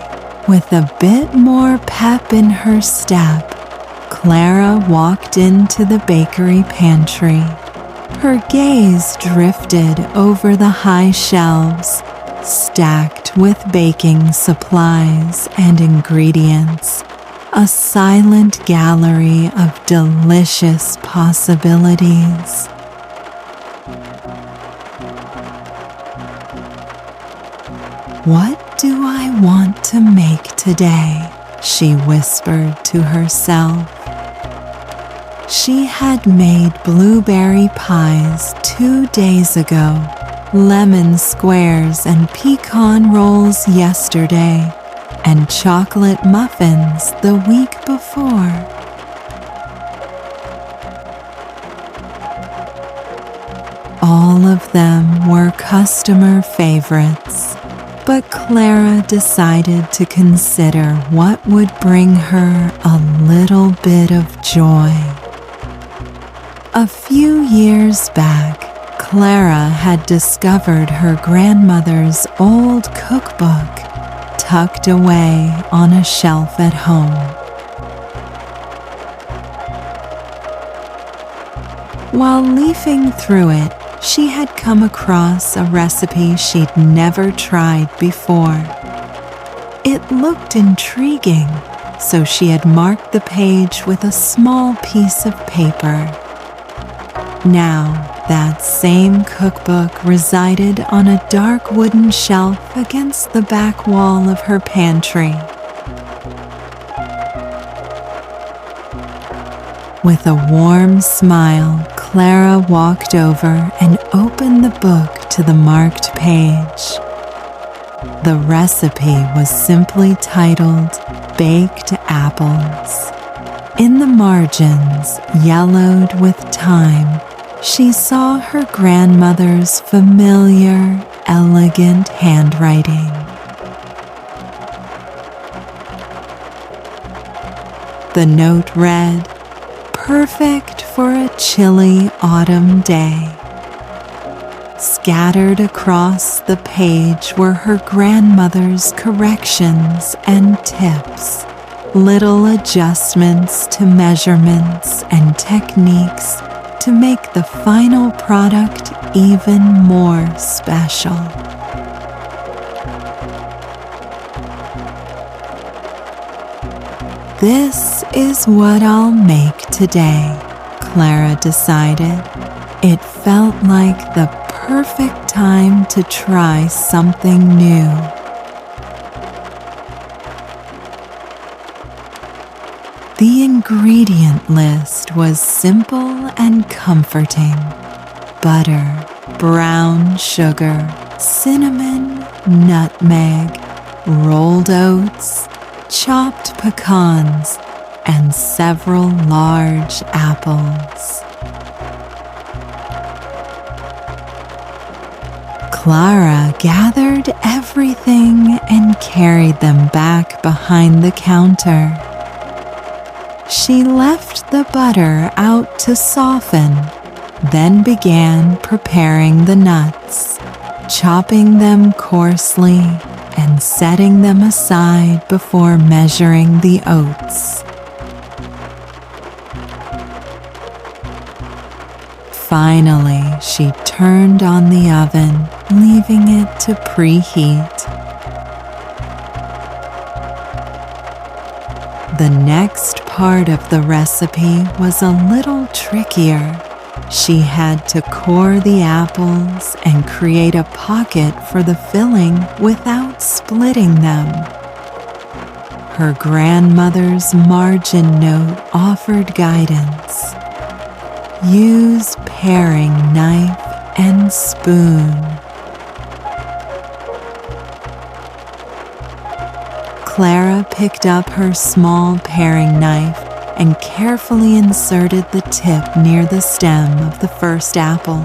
With a bit more pep in her step, Clara walked into the bakery pantry. Her gaze drifted over the high shelves, stacked with baking supplies and ingredients, a silent gallery of delicious possibilities. "What do I want to make today?" she whispered to herself. She had made blueberry pies 2 days ago, lemon squares and pecan rolls yesterday, and chocolate muffins the week before. All of them were customer favorites, but Clara decided to consider what would bring her a little bit of joy. A few years back, Clara had discovered her grandmother's old cookbook tucked away on a shelf at home. While leafing through it, she had come across a recipe she'd never tried before. It looked intriguing, so she had marked the page with a small piece of paper. Now, that same cookbook resided on a dark wooden shelf against the back wall of her pantry. With a warm smile, Clara walked over and opened the book to the marked page. The recipe was simply titled Baked Apples. In the margins, yellowed with time, she saw her grandmother's familiar, elegant handwriting. The note read, "Perfect for a chilly autumn day." Scattered across the page were her grandmother's corrections and tips, little adjustments to measurements and techniques to make the final product even more special. "This is what I'll make today," Clara decided. It felt like the perfect time to try something new. The ingredient list was simple and comforting: butter, brown sugar, cinnamon, nutmeg, rolled oats, chopped pecans, and several large apples. Clara gathered everything and carried them back behind the counter. She left the butter out to soften, then began preparing the nuts, chopping them coarsely and setting them aside before measuring the oats. Finally, she turned on the oven, leaving it to preheat. The next part of the recipe was a little trickier. She had to core the apples and create a pocket for the filling without splitting them. Her grandmother's margin note offered guidance. Use paring knife and spoon. Clara picked up her small paring knife and carefully inserted the tip near the stem of the first apple.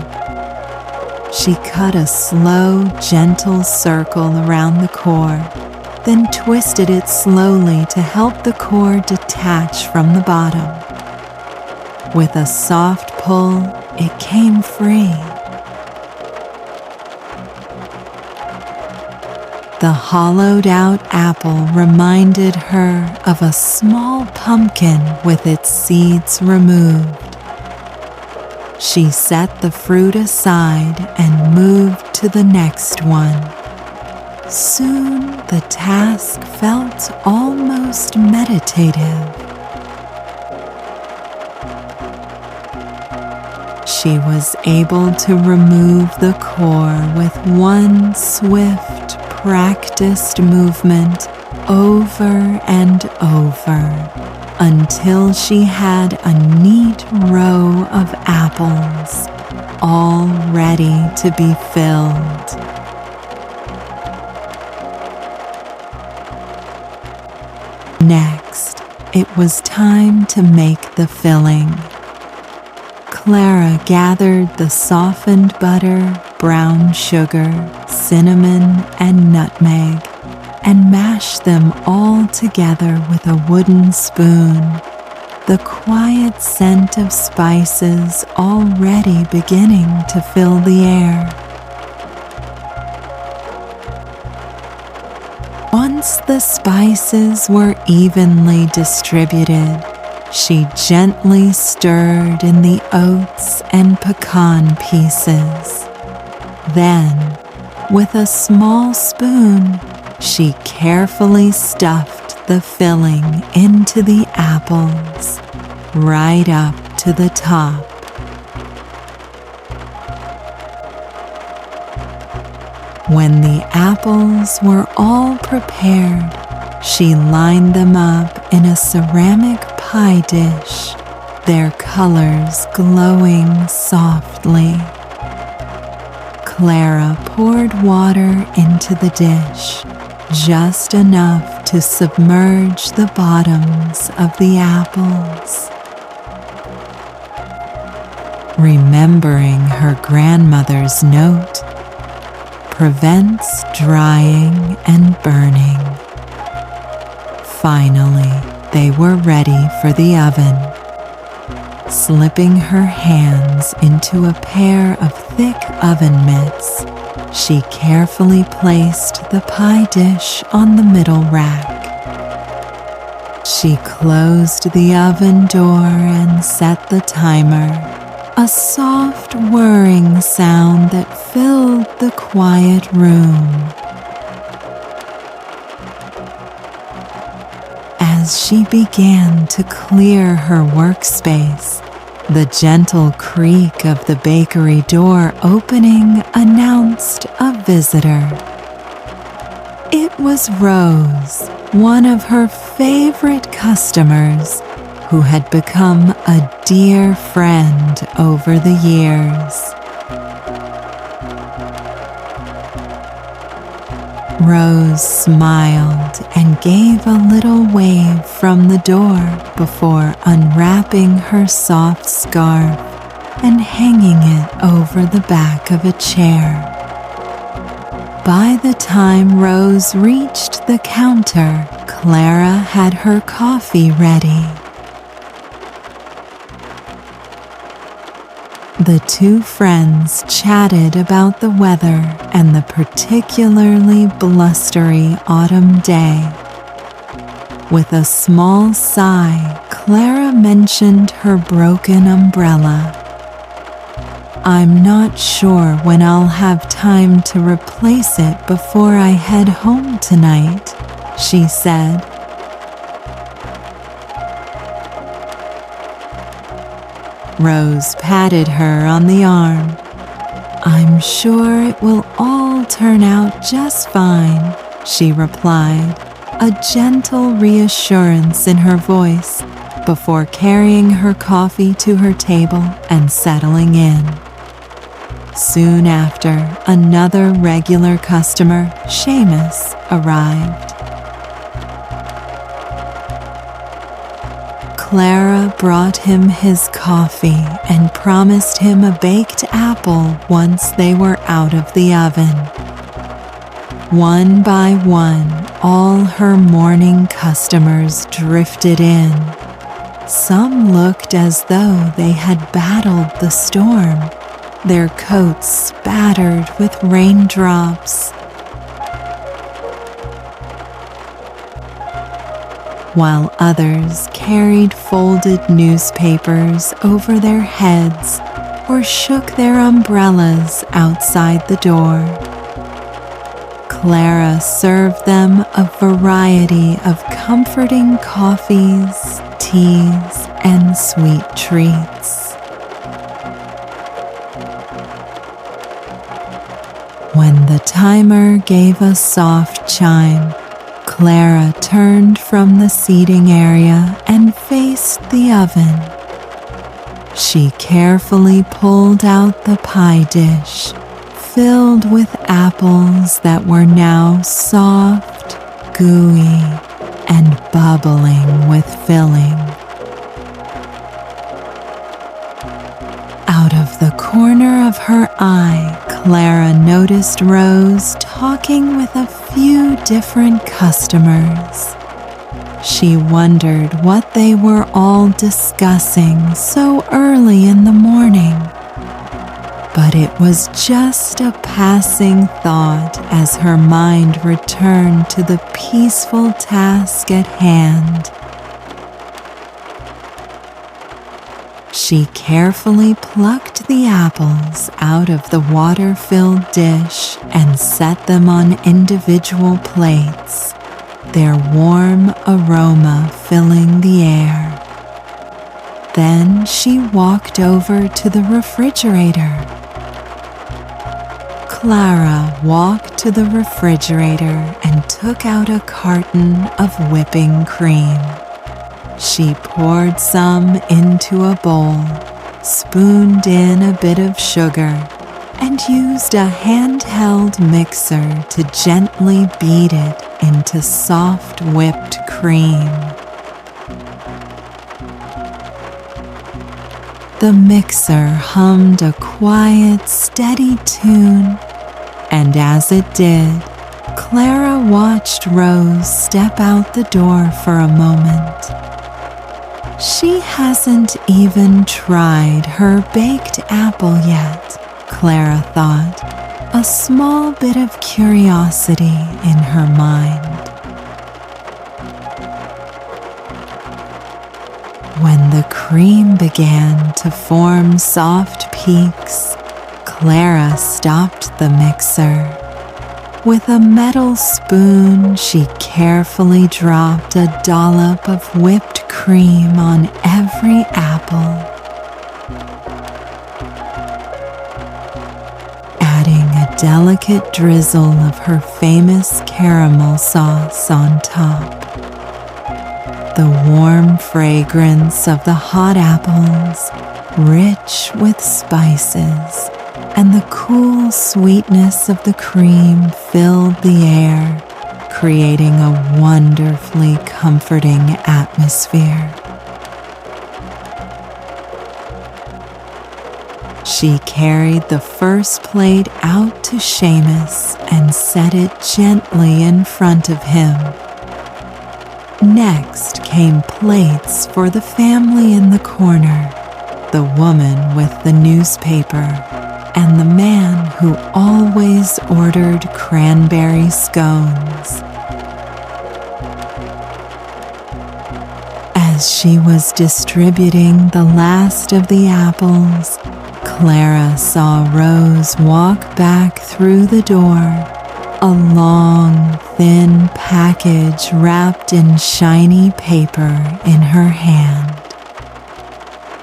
She cut a slow, gentle circle around the core, then twisted it slowly to help the core detach from the bottom. With a soft pull, it came free. The hollowed-out apple reminded her of a small pumpkin with its seeds removed. She set the fruit aside and moved to the next one. Soon the task felt almost meditative. She was able to remove the core with one swift, practiced movement over and over until she had a neat row of apples, all ready to be filled. Next, it was time to make the filling. Clara gathered the softened butter, brown sugar, cinnamon, and nutmeg, and mashed them all together with a wooden spoon, the quiet scent of spices already beginning to fill the air. Once the spices were evenly distributed, she gently stirred in the oats and pecan pieces. Then, with a small spoon, she carefully stuffed the filling into the apples, right up to the top. When the apples were all prepared, she lined them up in a ceramic pie dish, their colors glowing softly. Clara poured water into the dish, just enough to submerge the bottoms of the apples. remembering her grandmother's note, prevents drying and burning. Finally, they were ready for the oven. Slipping her hands into a pair of thick oven mitts, she carefully placed the pie dish on the middle rack. She closed the oven door and set the timer, a soft whirring sound that filled the quiet room. As she began to clear her workspace, the gentle creak of the bakery door opening announced a visitor. It was Rose, one of her favorite customers, who had become a dear friend over the years. Rose smiled and gave a little wave from the door before unwrapping her soft scarf and hanging it over the back of a chair. By the time Rose reached the counter, Clara had her coffee ready. The two friends chatted about the weather and the particularly blustery autumn day. With a small sigh, Clara mentioned her broken umbrella. "I'm not sure when I'll have time to replace it before I head home tonight," she said. Rose patted her on the arm. "I'm sure it will all turn out just fine," she replied, a gentle reassurance in her voice before carrying her coffee to her table and settling in. Soon after, another regular customer, Seamus, arrived. Clara brought him his coffee and promised him a baked apple once they were out of the oven. One by one, all her morning customers drifted in. Some looked as though they had battled the storm, their coats spattered with raindrops. While others carried folded newspapers over their heads or shook their umbrellas outside the door. Clara served them a variety of comforting coffees, teas, and sweet treats. When the timer gave a soft chime, Clara turned from the seating area and faced the oven. She carefully pulled out the pie dish, filled with apples that were now soft, gooey, and bubbling with filling. Out of the corner of her eye, Clara noticed Rose talking with a few different customers. She wondered what they were all discussing so early in the morning. But it was just a passing thought as her mind returned to the peaceful task at hand. She carefully plucked the apples out of the water-filled dish and set them on individual plates, their warm aroma filling the air. Then she walked over to the refrigerator. Clara walked to the refrigerator and took out a carton of whipping cream. She poured some into a bowl, spooned in a bit of sugar, and used a handheld mixer to gently beat it into soft whipped cream. The mixer hummed a quiet, steady tune, and as it did, Clara watched Rose step out the door for a moment. She hasn't even tried her baked apple yet, Clara thought, a small bit of curiosity in her mind. When the cream began to form soft peaks, Clara stopped the mixer. With a metal spoon, she carefully dropped a dollop of whipped cream on every apple, adding a delicate drizzle of her famous caramel sauce on top. The warm fragrance of the hot apples, rich with spices, and the cool sweetness of the cream filled the air, creating a wonderfully comforting atmosphere. She carried the first plate out to Seamus and set it gently in front of him. Next came plates for the family in the corner, the woman with the newspaper, and the man who always ordered cranberry scones. As she was distributing the last of the apples, Clara saw Rose walk back through the door, a long, thin package wrapped in shiny paper in her hand.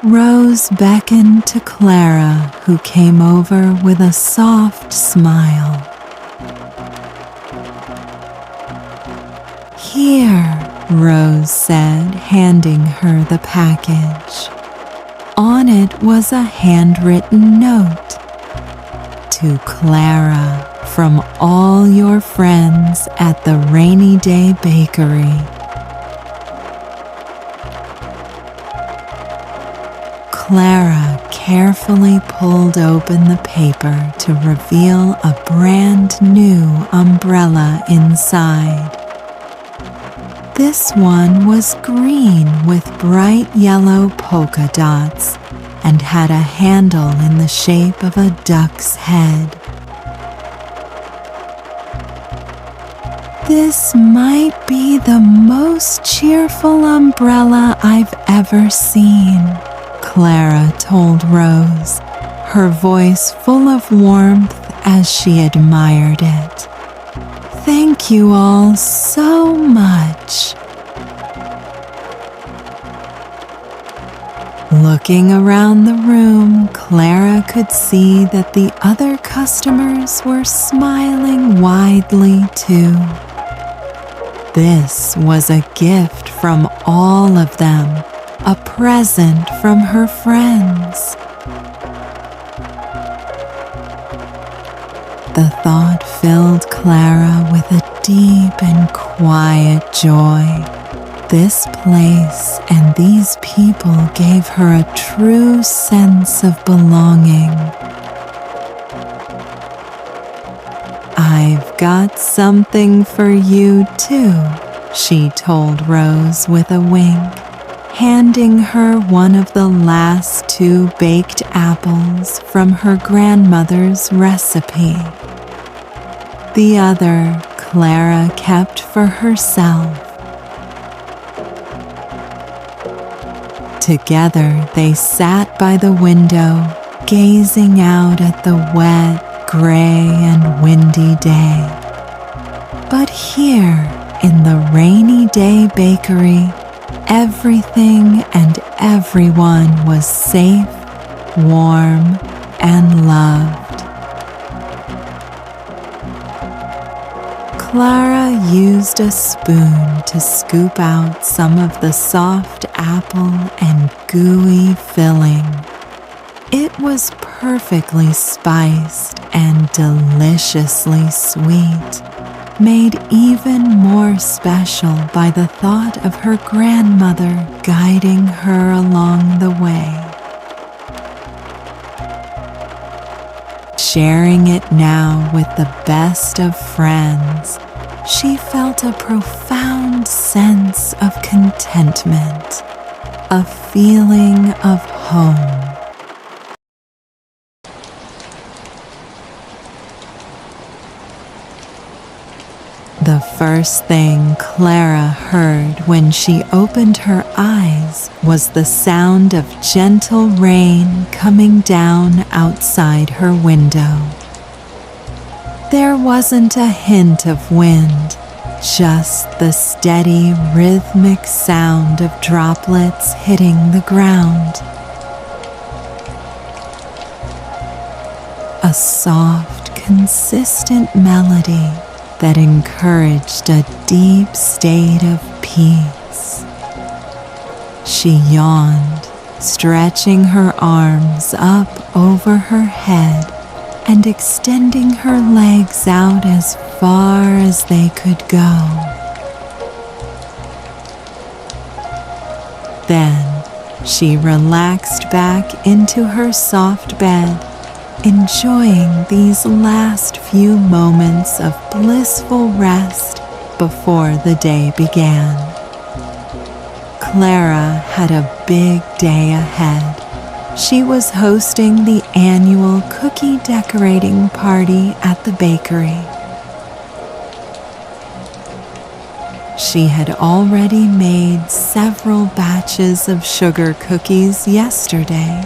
Rose beckoned to Clara, who came over with a soft smile. "Here," Rose said, handing her the package. On it was a handwritten note. "To Clara, from all your friends at the Rainy Day Bakery." Clara carefully pulled open the paper to reveal a brand new umbrella inside. This one was green with bright yellow polka dots and had a handle in the shape of a duck's head. "This might be the most cheerful umbrella I've ever seen," Clara told Rose, her voice full of warmth as she admired it. "Thank you all so much." Looking around the room, Clara could see that the other customers were smiling widely too. This was a gift from all of them, a present from her friends. The thought filled Clara with a deep and quiet joy. This place and these people gave her a true sense of belonging. "I've got something for you too," she told Rose with a wink, handing her one of the last 2 baked apples from her grandmother's recipe. The other Clara kept for herself. Together they sat by the window, gazing out at the wet, gray, and windy day. But here, in the Rainy Day Bakery, everything and everyone was safe, warm, and loved. Clara used a spoon to scoop out some of the soft apple and gooey filling. It was perfectly spiced and deliciously sweet, made even more special by the thought of her grandmother guiding her along the way. sharing it now with the best of friends, she felt a profound sense of contentment, a feeling of home. The first thing Clara heard when she opened her eyes was the sound of gentle rain coming down outside her window. There wasn't a hint of wind, just the steady rhythmic sound of droplets hitting the ground. A soft, consistent melody that encouraged a deep state of peace. She yawned, stretching her arms up over her head and extending her legs out as far as they could go. Then she relaxed back into her soft bed, enjoying these last few moments of blissful rest before the day began. Clara had a big day ahead. She was hosting the annual cookie decorating party at the bakery. She had already made several batches of sugar cookies yesterday,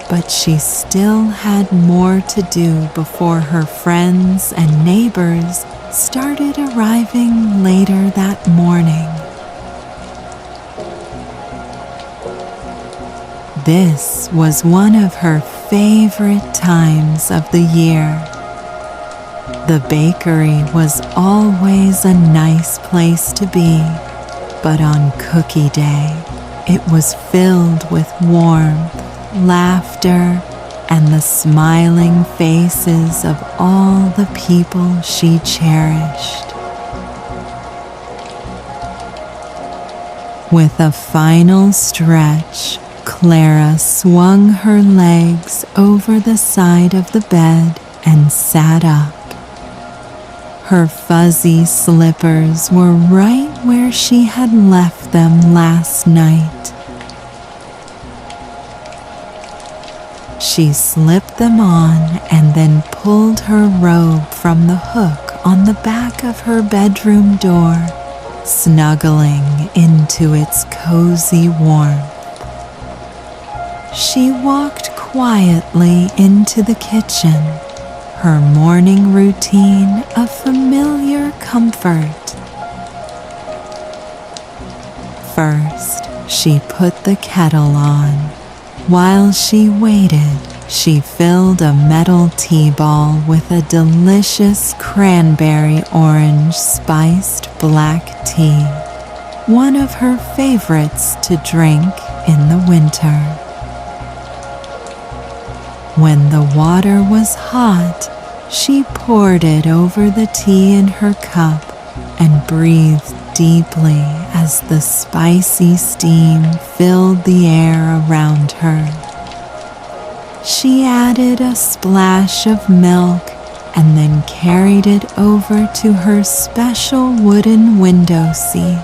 but she still had more to do before her friends and neighbors started arriving later that morning. This was one of her favorite times of the year. The bakery was always a nice place to be, but on Cookie Day, it was filled with warmth, laughter, and the smiling faces of all the people she cherished. With a final stretch, Clara swung her legs over the side of the bed and sat up. Her fuzzy slippers were right where she had left them last night. She slipped them on and then pulled her robe from the hook on the back of her bedroom door, snuggling into its cozy warmth. She walked quietly into the kitchen, her morning routine a familiar comfort. First, she put the kettle on. While she waited, she filled a metal tea ball with a delicious cranberry orange spiced black tea, one of her favorites to drink in the winter. When the water was hot, she poured it over the tea in her cup and breathed deeply as the spicy steam filled the air around her. She added a splash of milk and then carried it over to her special wooden window seat.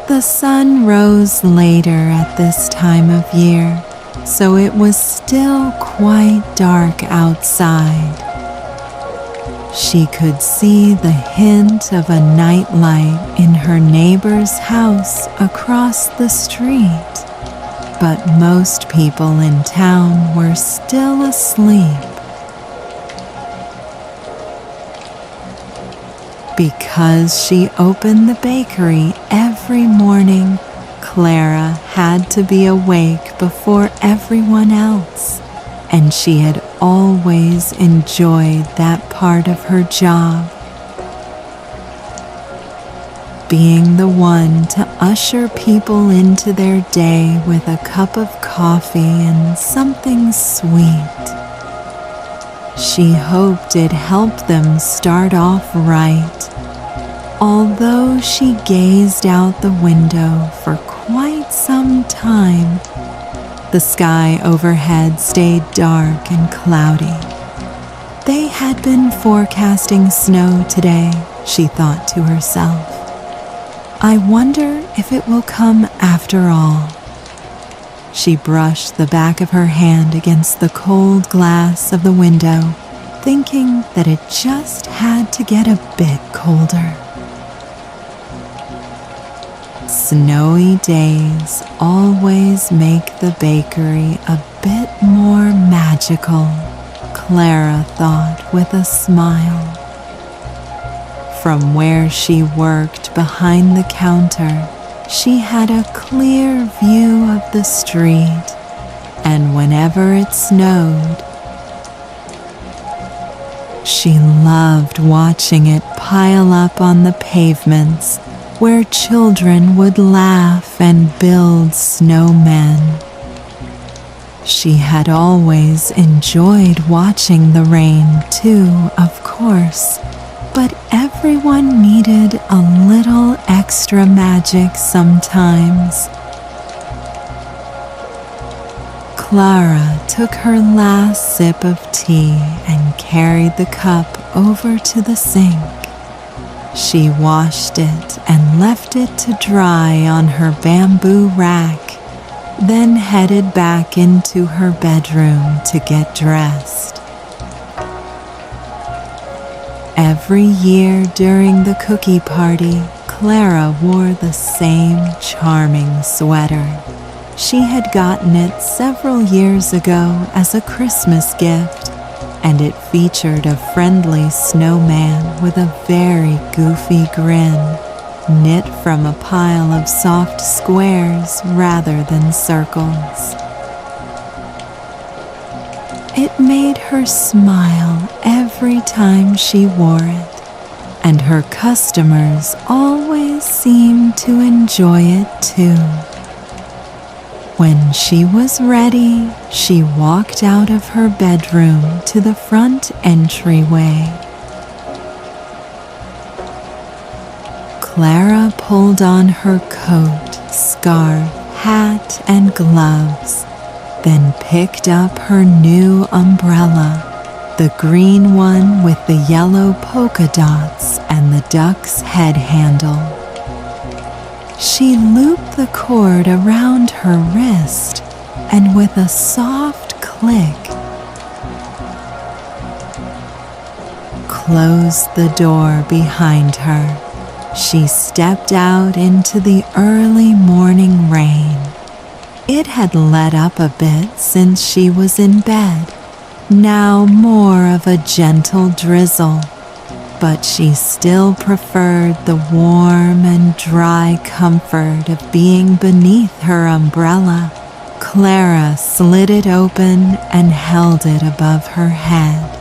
The sun rose later at this time of year, so it was still quite dark outside. She could see the hint of a nightlight in her neighbor's house across the street, but most people in town were still asleep. Because she opened the bakery every morning, Clara had to be awake before everyone else, and she had always enjoyed that part of her job. Being the one to usher people into their day with a cup of coffee and something sweet. She hoped it helped them start off right. Although she gazed out the window for quite some time, The sky overhead stayed dark and cloudy. They had been forecasting snow today, she thought to herself. I wonder if it will come after all. She brushed the back of her hand against the cold glass of the window, thinking that it just had to get a bit colder. Snowy days always make the bakery a bit more magical, Clara thought with a smile. From where she worked behind the counter, she had a clear view of the street, and whenever it snowed, she loved watching it pile up on the pavements where children would laugh and build snowmen. She had always enjoyed watching the rain too, of course, but everyone needed a little extra magic sometimes. Clara took her last sip of tea and carried the cup over to the sink. She washed it and left it to dry on her bamboo rack, then headed back into her bedroom to get dressed. Every year during the cookie party, Clara wore the same charming sweater. She had gotten it several years ago as a Christmas gift, and it featured a friendly snowman with a very goofy grin, knit from a pile of soft squares rather than circles. It made her smile every time she wore it, and her customers always seemed to enjoy it too. When she was ready, she walked out of her bedroom to the front entryway. Clara pulled on her coat, scarf, hat, and gloves, then picked up her new umbrella, the green one with the yellow polka dots and the duck's head handle. She looped the cord around her wrist, and with a soft click, closed the door behind her. She stepped out into the early morning rain. It had let up a bit since she was in bed, now more of a gentle drizzle, but she still preferred the warm and dry comfort of being beneath her umbrella. Clara slid it open and held it above her head.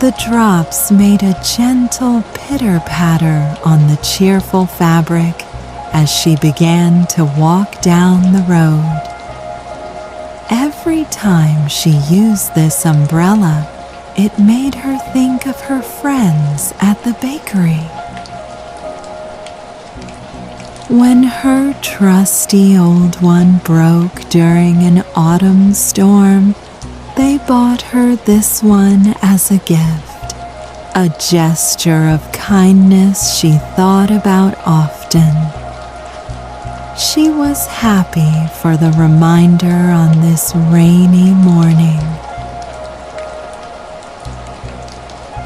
The drops made a gentle pitter-patter on the cheerful fabric as she began to walk down the road. Every time she used this umbrella, it made her think of her friends at the bakery. When her trusty old one broke during an autumn storm, they bought her this one as a gift, a gesture of kindness she thought about often. She was happy for the reminder on this rainy morning.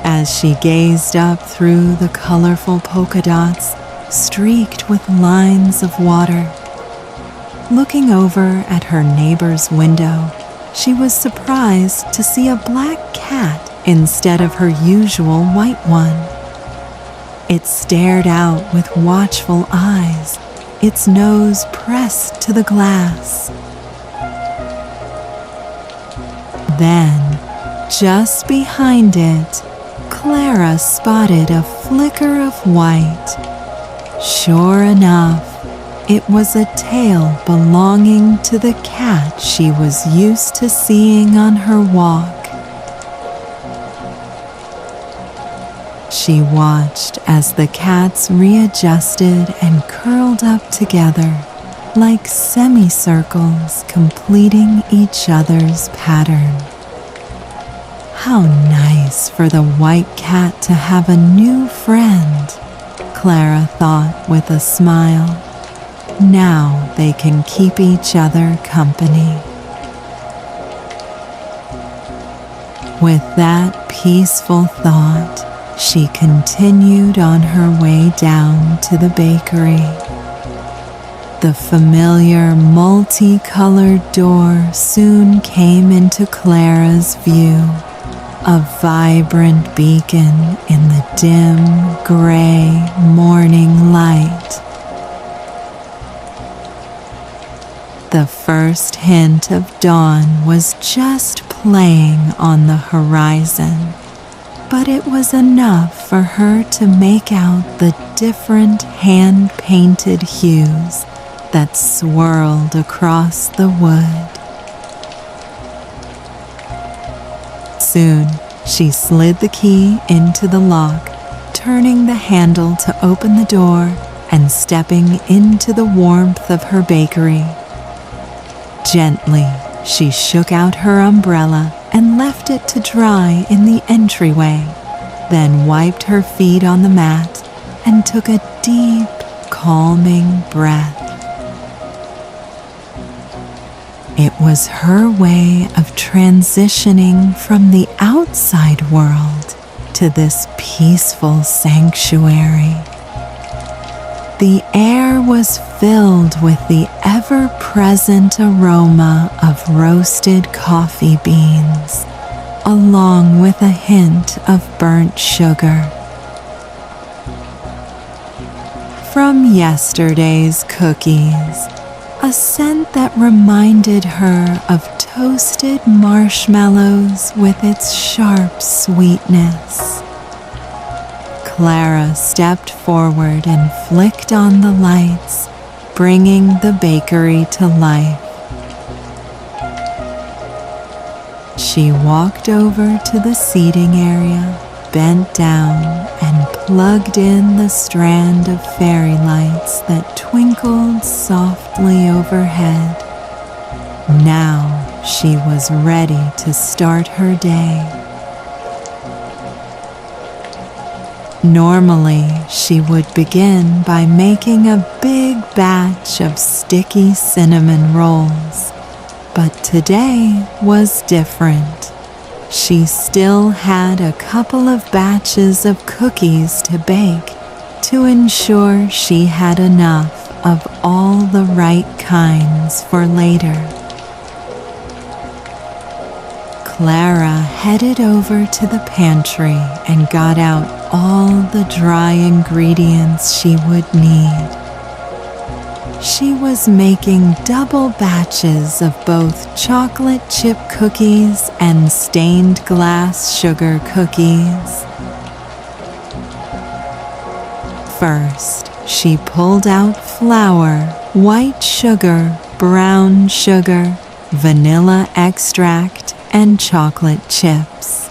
As she gazed up through the colorful polka dots, streaked with lines of water, looking over at her neighbor's window, she was surprised to see a black cat instead of her usual white one. It stared out with watchful eyes, its nose pressed to the glass. Then, just behind it, Clara spotted a flicker of white. Sure enough, it was a tail belonging to the cat she was used to seeing on her walk. She watched as the cats readjusted and curled up together, like semicircles completing each other's pattern. How nice for the white cat to have a new friend, Clara thought with a smile. Now they can keep each other company. With that peaceful thought, she continued on her way down to the bakery. The familiar multicolored door soon came into Clara's view, a vibrant beacon in the dim, gray morning light. The first hint of dawn was just playing on the horizon, but it was enough for her to make out the different hand-painted hues that swirled across the wood. Soon, she slid the key into the lock, turning the handle to open the door and stepping into the warmth of her bakery. Gently, she shook out her umbrella and left it to dry in the entryway, then wiped her feet on the mat and took a deep, calming breath. It was her way of transitioning from the outside world to this peaceful sanctuary. The air was filled with the ever-present aroma of roasted coffee beans, along with a hint of burnt sugar. From yesterday's cookies, a scent that reminded her of toasted marshmallows with its sharp sweetness. Clara stepped forward and flicked on the lights, bringing the bakery to life. She walked over to the seating area, bent down, and plugged in the strand of fairy lights that twinkled softly overhead. Now she was ready to start her day. Normally, she would begin by making a big batch of sticky cinnamon rolls, but today was different. She still had a couple of batches of cookies to bake to ensure she had enough of all the right kinds for later. Clara headed over to the pantry and got out all the dry ingredients she would need. She was making double batches of both chocolate chip cookies and stained glass sugar cookies. First, she pulled out flour, white sugar, brown sugar, vanilla extract, and chocolate chips.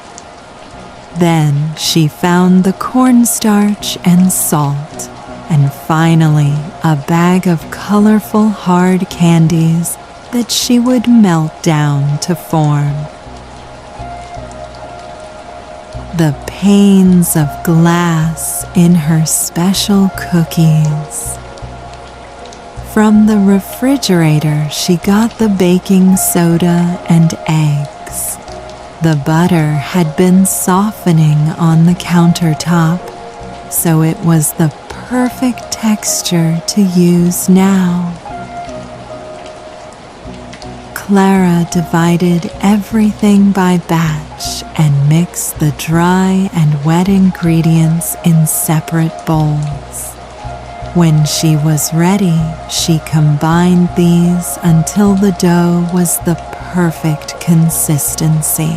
Then she found the cornstarch and salt, and finally a bag of colorful hard candies that she would melt down to form. The panes of glass in her special cookies. From the refrigerator, she got the baking soda and eggs. The butter had been softening on the countertop, so it was the perfect texture to use now. Clara divided everything by batch and mixed the dry and wet ingredients in separate bowls. When she was ready, she combined these until the dough was the perfect consistency.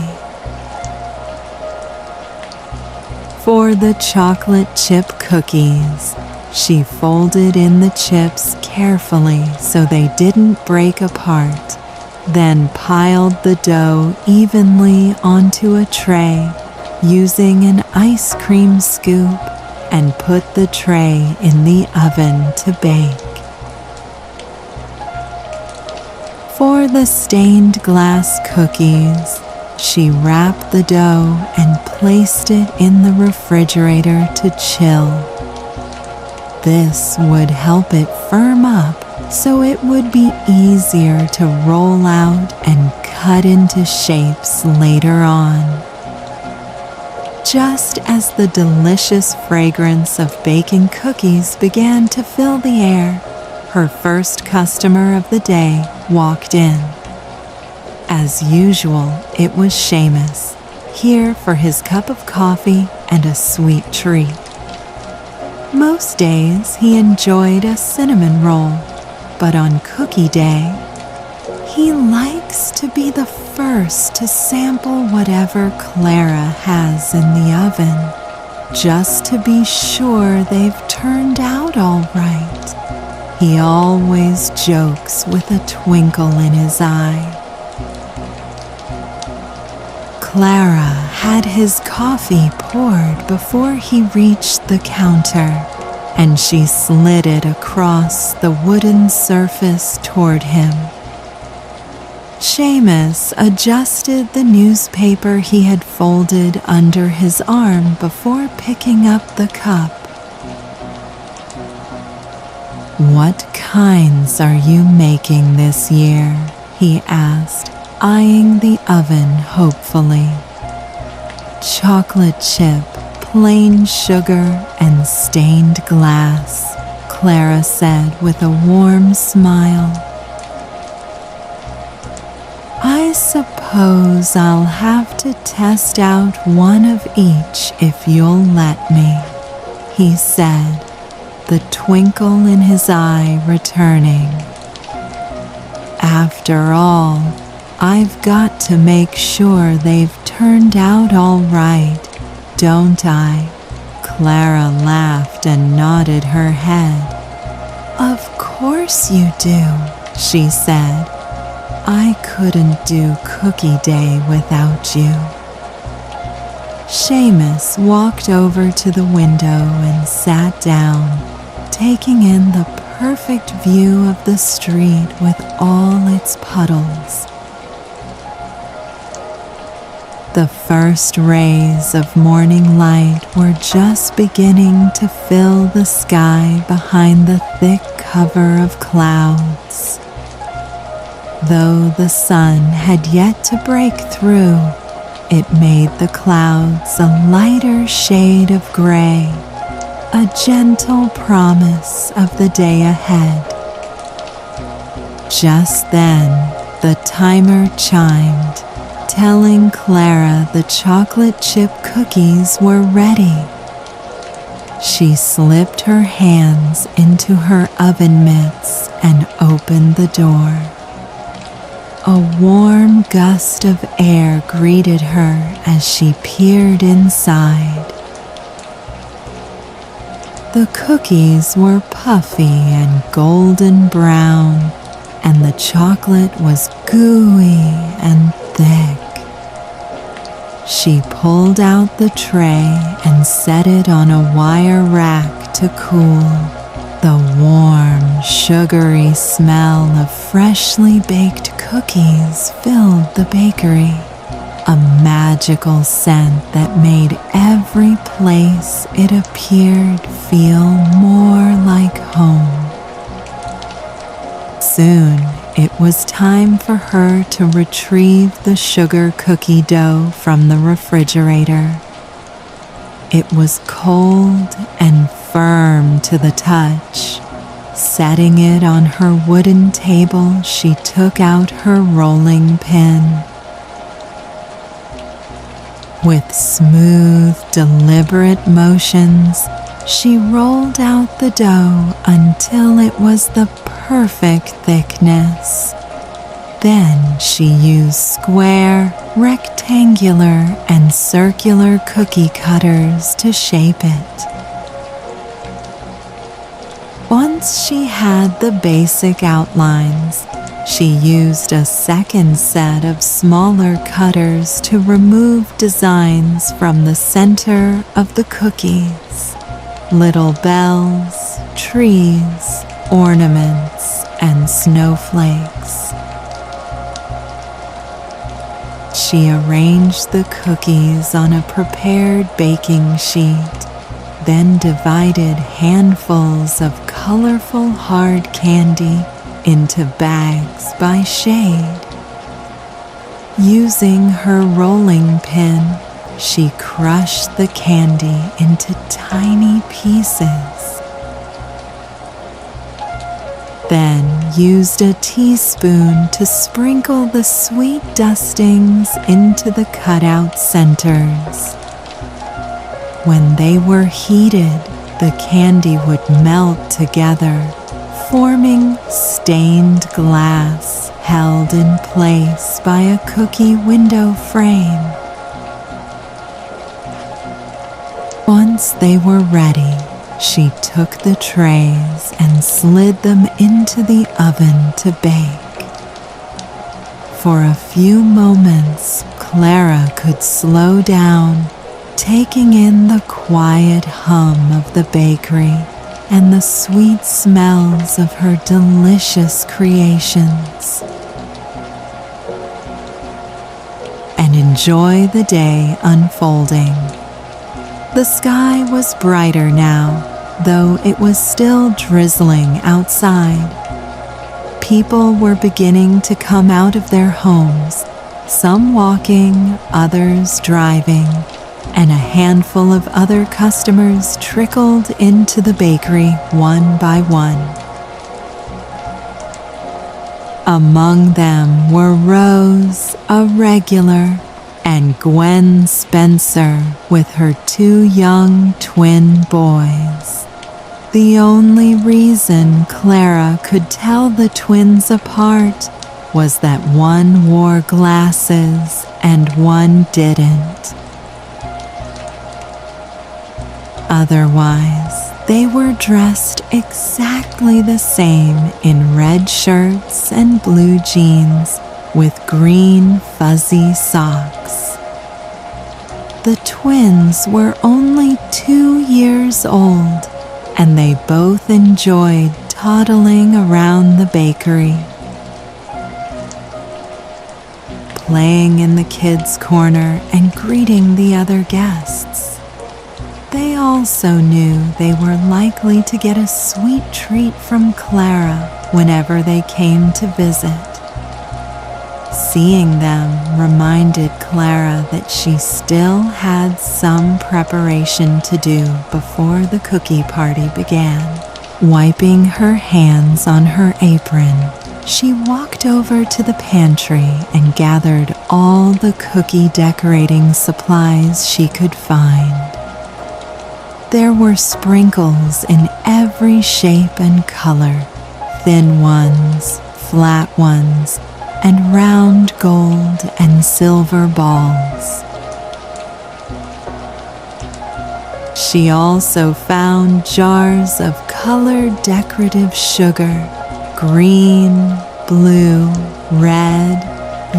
For the chocolate chip cookies, she folded in the chips carefully so they didn't break apart, then piled the dough evenly onto a tray using an ice cream scoop and put the tray in the oven to bake. For the stained glass cookies, she wrapped the dough and placed it in the refrigerator to chill. This would help it firm up so it would be easier to roll out and cut into shapes later on. Just as the delicious fragrance of baking cookies began to fill the air, her first customer of the day walked in. As usual, it was Seamus, here for his cup of coffee and a sweet treat. Most days he enjoyed a cinnamon roll, but on cookie day, he likes to be the first to sample whatever Clara has in the oven, just to be sure they've turned out all right. He always jokes with a twinkle in his eye. Clara had his coffee poured before he reached the counter, and she slid it across the wooden surface toward him. Seamus adjusted the newspaper he had folded under his arm before picking up the cup. "What kinds are you making this year?" he asked, eyeing the oven hopefully. "Chocolate chip, plain sugar, and stained glass," Clara said with a warm smile. "I suppose I'll have to test out one of each if you'll let me," he said, the twinkle in his eye returning. "After all, I've got to make sure they've turned out all right, don't I?" Clara laughed and nodded her head. "Of course you do," she said. "I couldn't do cookie day without you." Seamus walked over to the window and sat down, taking in the perfect view of the street with all its puddles. The first rays of morning light were just beginning to fill the sky behind the thick cover of clouds. Though the sun had yet to break through, it made the clouds a lighter shade of gray, a gentle promise of the day ahead. Just then, the timer chimed, telling Clara the chocolate chip cookies were ready. She slipped her hands into her oven mitts and opened the door. A warm gust of air greeted her as she peered inside. The cookies were puffy and golden brown, and the chocolate was gooey and thick. She pulled out the tray and set it on a wire rack to cool. The warm, sugary smell of freshly baked cookies filled the bakery, a magical scent that made every place it appeared feel more like home. Soon, it was time for her to retrieve the sugar cookie dough from the refrigerator. It was cold and firm to the touch. Setting it on her wooden table, she took out her rolling pin. With smooth, deliberate motions, she rolled out the dough until it was the perfect thickness. Then she used square, rectangular, and circular cookie cutters to shape it. Once she had the basic outlines, she used a second set of smaller cutters to remove designs from the center of the cookies. Little bells, trees, ornaments, and snowflakes. She arranged the cookies on a prepared baking sheet, then divided handfuls of colorful hard candy into bags by shade. Using her rolling pin, she crushed the candy into tiny pieces. Then used a teaspoon to sprinkle the sweet dustings into the cutout centers. When they were heated, the candy would melt together, forming stained glass held in place by a cookie window frame. Once they were ready, she took the trays and slid them into the oven to bake. For a few moments, Clara could slow down, taking in the quiet hum of the bakery and the sweet smells of her delicious creations, and enjoy the day unfolding. The sky was brighter now, though it was still drizzling outside. People were beginning to come out of their homes, some walking, others driving, and a handful of other customers trickled into the bakery one by one. Among them were Rose, a regular, and Gwen Spencer with her 2 young twin boys. The only reason Clara could tell the twins apart was that one wore glasses and one didn't. Otherwise, they were dressed exactly the same in red shirts and blue jeans with green fuzzy socks. The twins were only 2 years old, and they both enjoyed toddling around the bakery. Playing in the kids' corner and greeting the other guests. They also knew they were likely to get a sweet treat from Clara whenever they came to visit. Seeing them reminded Clara that she still had some preparation to do before the cookie party began. Wiping her hands on her apron, she walked over to the pantry and gathered all the cookie decorating supplies she could find. There were sprinkles in every shape and color, thin ones, flat ones, and round gold and silver balls. She also found jars of colored decorative sugar, green, blue, red,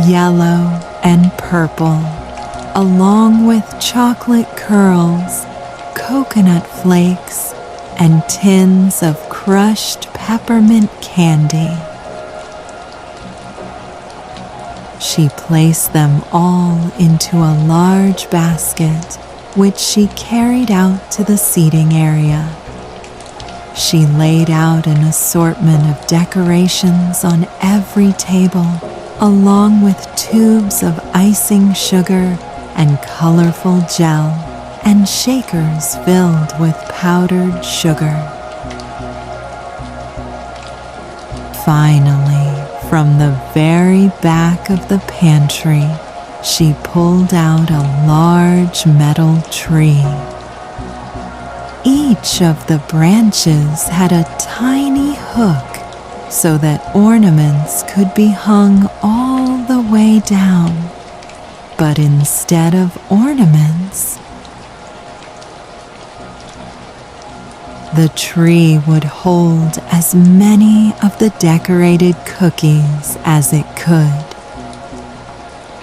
yellow, and purple, along with chocolate curls, coconut flakes, and tins of crushed peppermint candy. She placed them all into a large basket, which she carried out to the seating area. She laid out an assortment of decorations on every table, along with tubes of icing sugar and colorful gel, and shakers filled with powdered sugar. Finally, from the very back of the pantry, she pulled out a large metal tree. Each of the branches had a tiny hook so that ornaments could be hung all the way down. But instead of ornaments, the tree would hold as many of the decorated cookies as it could.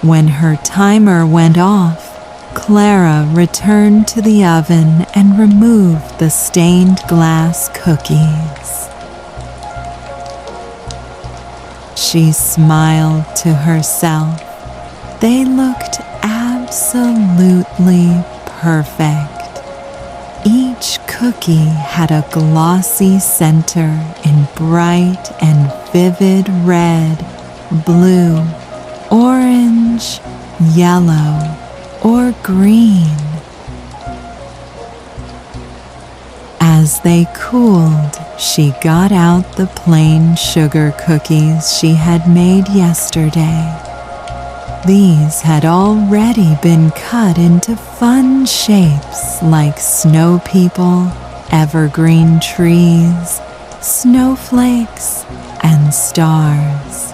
When her timer went off, Clara returned to the oven and removed the stained glass cookies. She smiled to herself, They looked absolutely perfect. Each cookie had a glossy center in bright and vivid red, blue, orange, yellow, or green. As they cooled, she got out the plain sugar cookies she had made yesterday. These had already been cut into fun shapes like snow people, evergreen trees, snowflakes, and stars.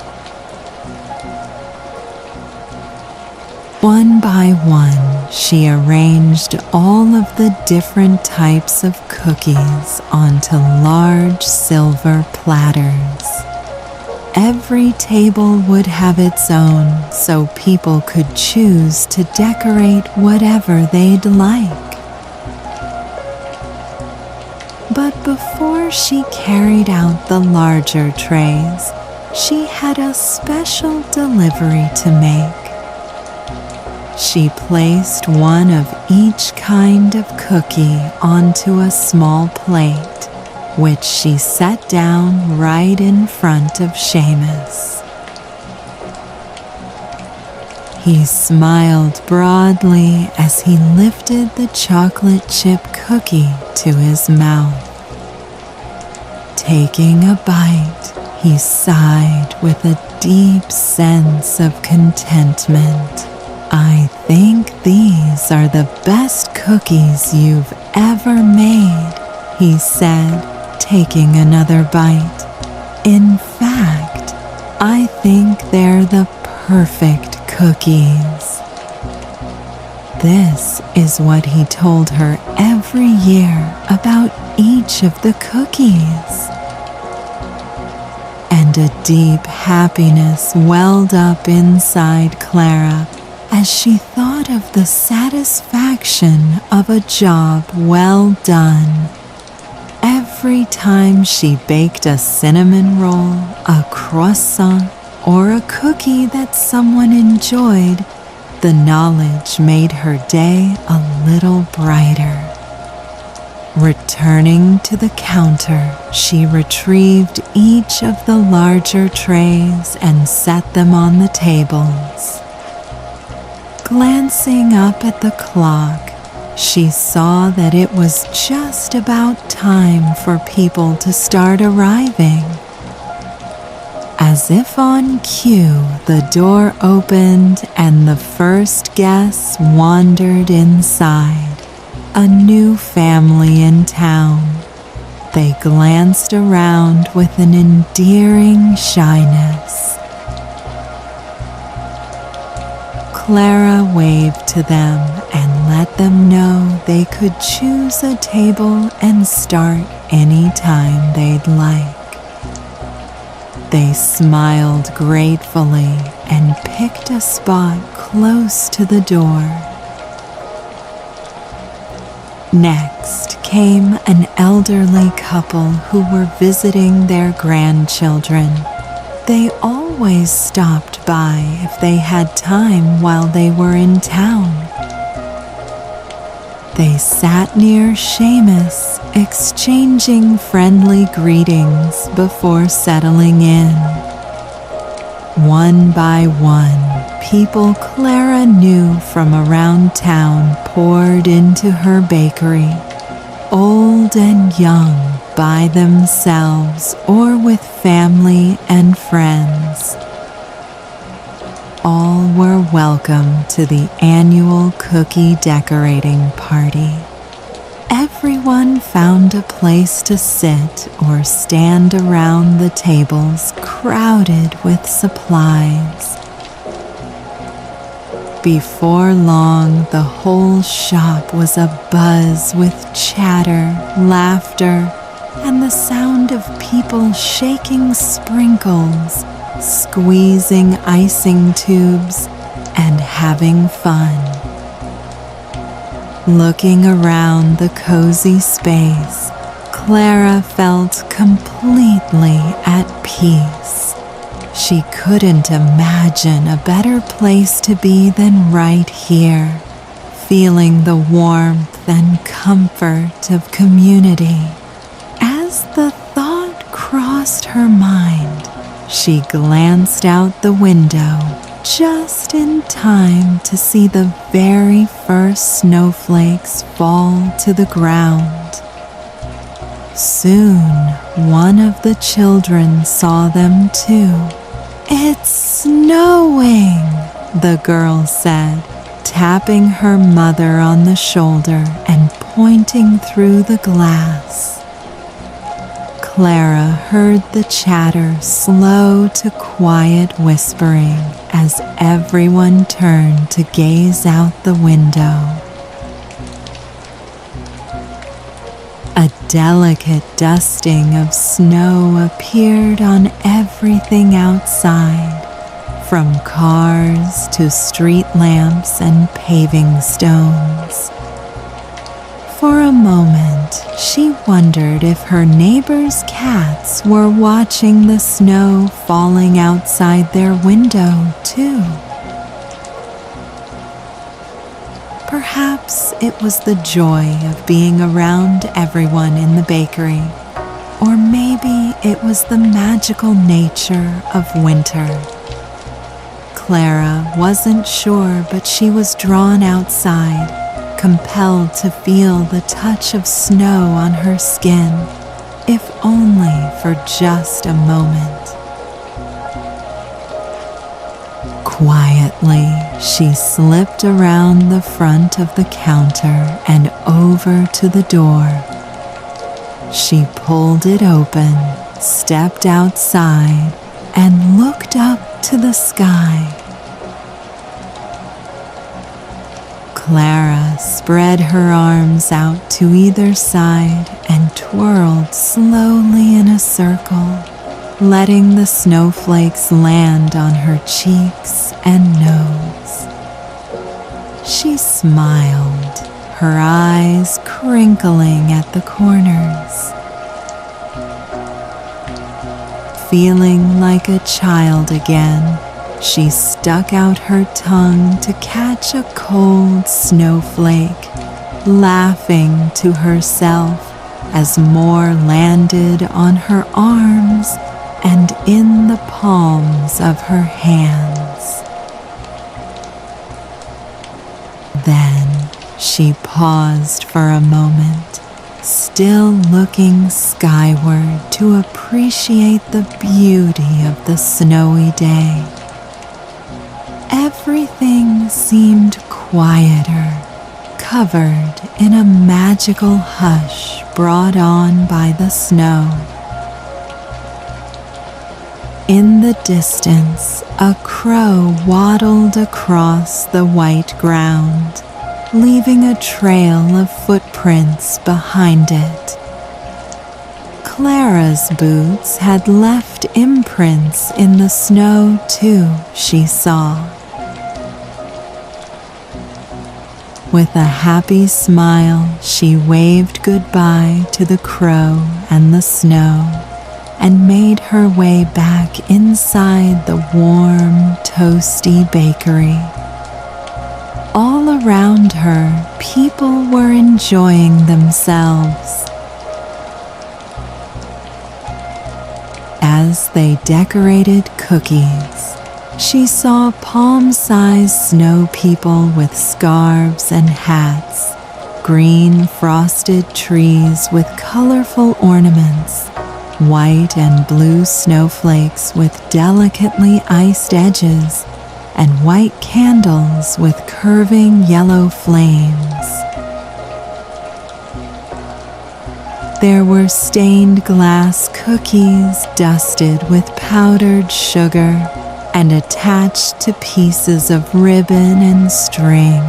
One by one, she arranged all of the different types of cookies onto large silver platters. Every table would have its own, so people could choose to decorate whatever they'd like. But before she carried out the larger trays, she had a special delivery to make. She placed one of each kind of cookie onto a small plate, which she set down right in front of Seamus. He smiled broadly as he lifted the chocolate chip cookie to his mouth. Taking a bite, he sighed with a deep sense of contentment. "I think these are the best cookies you've ever made," he said, taking another bite. "In fact, I think they're the perfect cookies." This is what he told her every year about each of the cookies. And a deep happiness welled up inside Clara as she thought of the satisfaction of a job well done. Every time she baked a cinnamon roll, a croissant, or a cookie that someone enjoyed, the knowledge made her day a little brighter. Returning to the counter, she retrieved each of the larger trays and set them on the tables. Glancing up at the clock, she saw that it was just about time for people to start arriving. As if on cue, the door opened and the first guests wandered inside. A new family in town. They glanced around with an endearing shyness. Clara waved to them and let them know they could choose a table and start any time they'd like. They smiled gratefully and picked a spot close to the door. Next came an elderly couple who were visiting their grandchildren. They always stopped by if they had time while they were in town. They sat near Seamus, exchanging friendly greetings before settling in. One by one, people Clara knew from around town poured into her bakery, old and young, by themselves or with family and friends. All were welcome to the annual cookie decorating party. Everyone found a place to sit or stand around the tables crowded with supplies. Before long, the whole shop was abuzz with chatter, laughter, and the sound of people shaking sprinkles, squeezing icing tubes, and having fun. Looking around the cozy space, Clara felt completely at peace. She couldn't imagine a better place to be than right here, feeling the warmth and comfort of community. As the thought crossed her mind, she glanced out the window just in time to see the very first snowflakes fall to the ground. Soon, one of the children saw them too. "It's snowing," the girl said, tapping her mother on the shoulder and pointing through the glass. Clara heard the chatter slow to quiet whispering as everyone turned to gaze out the window. A delicate dusting of snow appeared on everything outside, from cars to street lamps and paving stones. For a moment, she wondered if her neighbor's cats were watching the snow falling outside their window, too. Perhaps it was the joy of being around everyone in the bakery, or maybe it was the magical nature of winter. Clara wasn't sure, but she was drawn outside, compelled to feel the touch of snow on her skin, if only for just a moment. Quietly, she slipped around the front of the counter and over to the door. She pulled it open, stepped outside, and looked up to the sky. Clara spread her arms out to either side and twirled slowly in a circle, letting the snowflakes land on her cheeks and nose. She smiled, her eyes crinkling at the corners. Feeling like a child again, she stuck out her tongue to catch a cold snowflake, laughing to herself as more landed on her arms and in the palms of her hands. Then she paused for a moment, still looking skyward to appreciate the beauty of the snowy day. Everything seemed quieter, covered in a magical hush brought on by the snow. In the distance, a crow waddled across the white ground, leaving a trail of footprints behind it. Clara's boots had left imprints in the snow too, she saw. With a happy smile, she waved goodbye to the crow and the snow, and made her way back inside the warm, toasty bakery. All around her, people were enjoying themselves. As they decorated cookies, she saw palm-sized snow people with scarves and hats, green frosted trees with colorful ornaments, white and blue snowflakes with delicately iced edges, and white candles with curving yellow flames. There were stained glass cookies dusted with powdered sugar and attached to pieces of ribbon and string,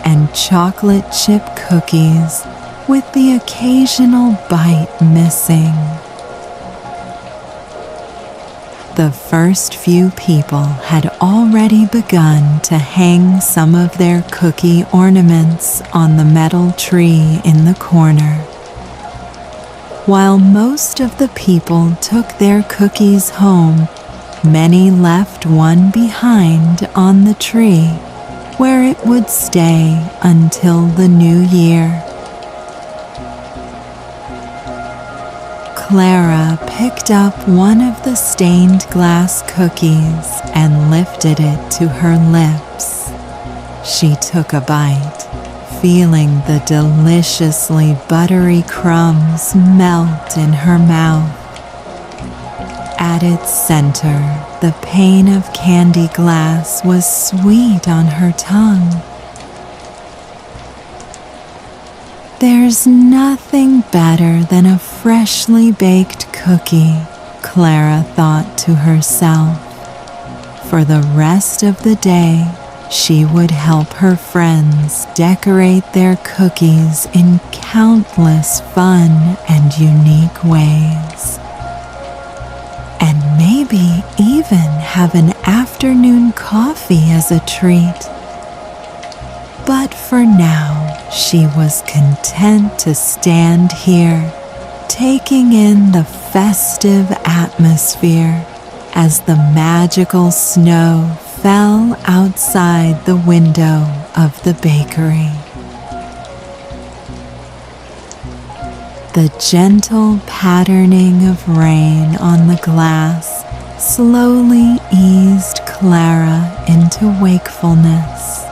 and chocolate chip cookies with the occasional bite missing. The first few people had already begun to hang some of their cookie ornaments on the metal tree in the corner. While most of the people took their cookies home, Many left one behind on the tree, where it would stay until the new year. Clara picked up one of the stained glass cookies and lifted it to her lips. She took a bite, feeling the deliciously buttery crumbs melt in her mouth. At its center, the pane of candy glass was sweet on her tongue. There's nothing better than a freshly baked cookie, Clara thought to herself. For the rest of the day, she would help her friends decorate their cookies in countless fun and unique ways. And maybe even have an afternoon coffee as a treat. But for now, she was content to stand here, taking in the festive atmosphere as the magical snow fell outside the window of the bakery. The gentle patterning of rain on the glass slowly eased Clara into wakefulness.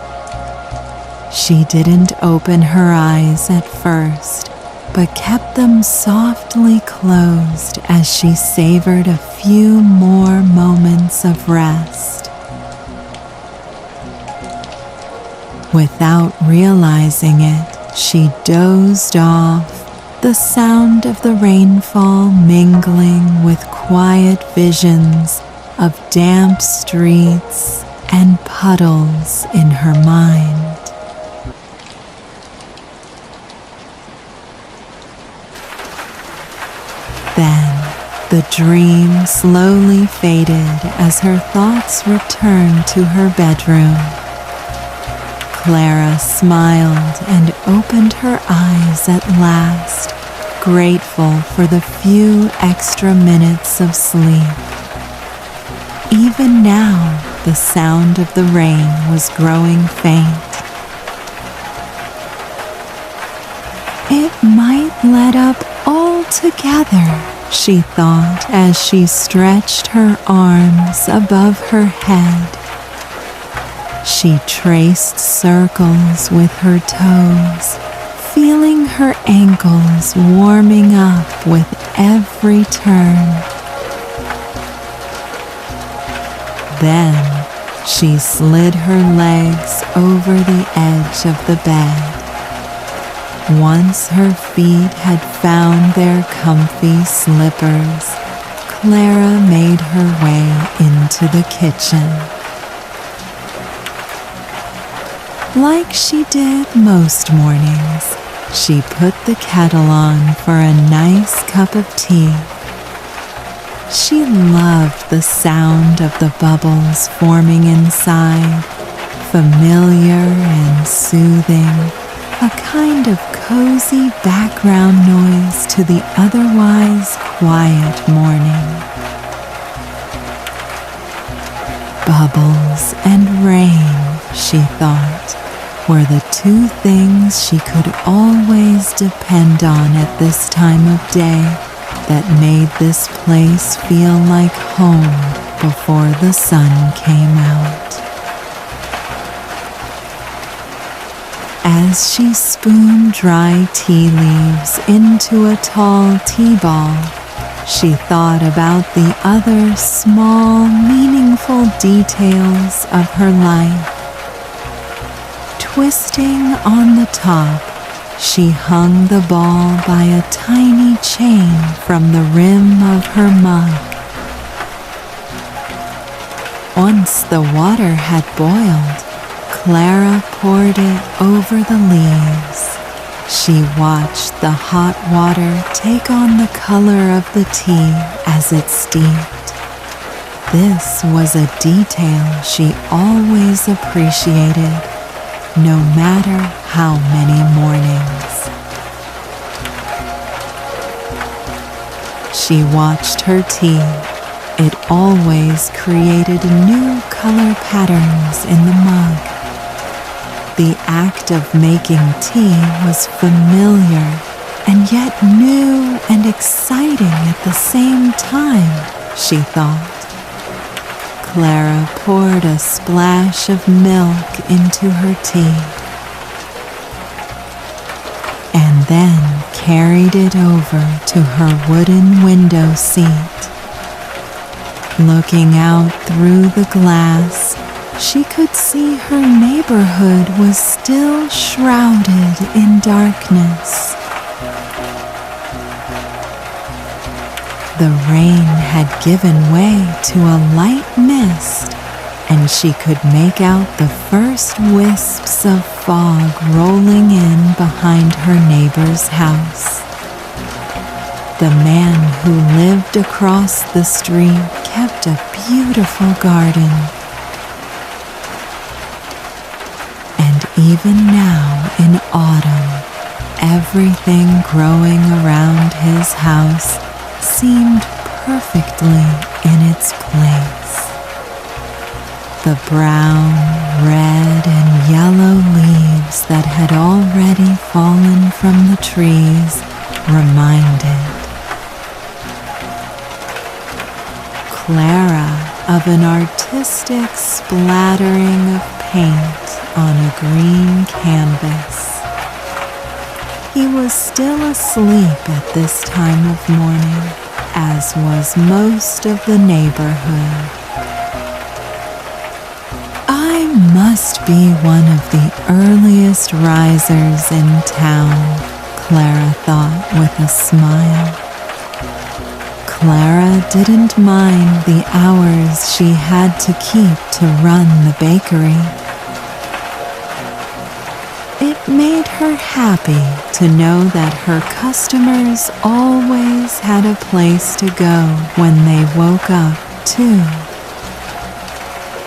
She didn't open her eyes at first, but kept them softly closed as she savored a few more moments of rest. Without realizing it, she dozed off, the sound of the rainfall mingling with quiet visions of damp streets and puddles in her mind. Then the dream slowly faded as her thoughts returned to her bedroom. Clara smiled and opened her eyes at last, grateful for the few extra minutes of sleep. Even now, the sound of the rain was growing faint. It might let up altogether, she thought as she stretched her arms above her head. She traced circles with her toes, feeling her ankles warming up with every turn. Then she slid her legs over the edge of the bed. Once her feet had found their comfy slippers, Clara made her way into the kitchen. Like she did most mornings, she put the kettle on for a nice cup of tea. She loved the sound of the bubbles forming inside, familiar and soothing, a kind of cozy background noise to the otherwise quiet morning. Bubbles and rain, she thought, were the two things she could always depend on at this time of day that made this place feel like home before the sun came out. As she spooned dry tea leaves into a tall tea ball, she thought about the other small, meaningful details of her life. Twisting on the top, she hung the ball by a tiny chain from the rim of her mug. Once the water had boiled, Clara poured it over the leaves. She watched the hot water take on the color of the tea as it steeped. This was a detail she always appreciated, no matter how many mornings. She watched her tea, It always created new color patterns in the mug. The act of making tea was familiar and yet new and exciting at the same time, she thought. Clara poured a splash of milk into her tea and then carried it over to her wooden window seat. Looking out through the glass, she could see her neighborhood was still shrouded in darkness. The rain had given way to a light mist, and she could make out the first wisps of fog rolling in behind her neighbor's house. The man who lived across the street kept a beautiful garden. And even now in autumn, everything growing around his house seemed perfectly in its place. The brown, red, and yellow leaves that had already fallen from the trees reminded Clara of an artistic splattering of paint on a green canvas. He was still asleep at this time of morning, as was most of the neighborhood. I must be one of the earliest risers in town, Clara thought with a smile. Clara didn't mind the hours she had to keep to run the bakery. It made her happy to know that her customers always had a place to go when they woke up, too.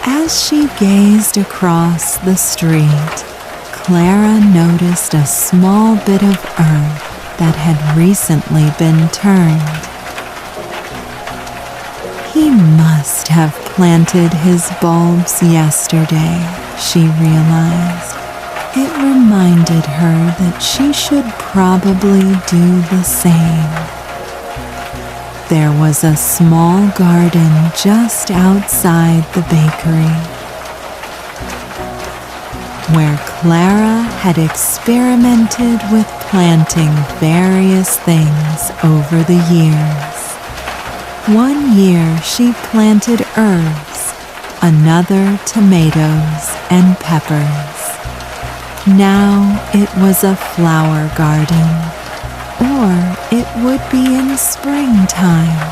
As she gazed across the street, Clara noticed a small bit of earth that had recently been turned. He must have planted his bulbs yesterday, she realized. It reminded her that she should probably do the same. There was a small garden just outside the bakery, where Clara had experimented with planting various things over the years. One year she planted herbs, another tomatoes and peppers. Now it was a flower garden, or it would be in springtime.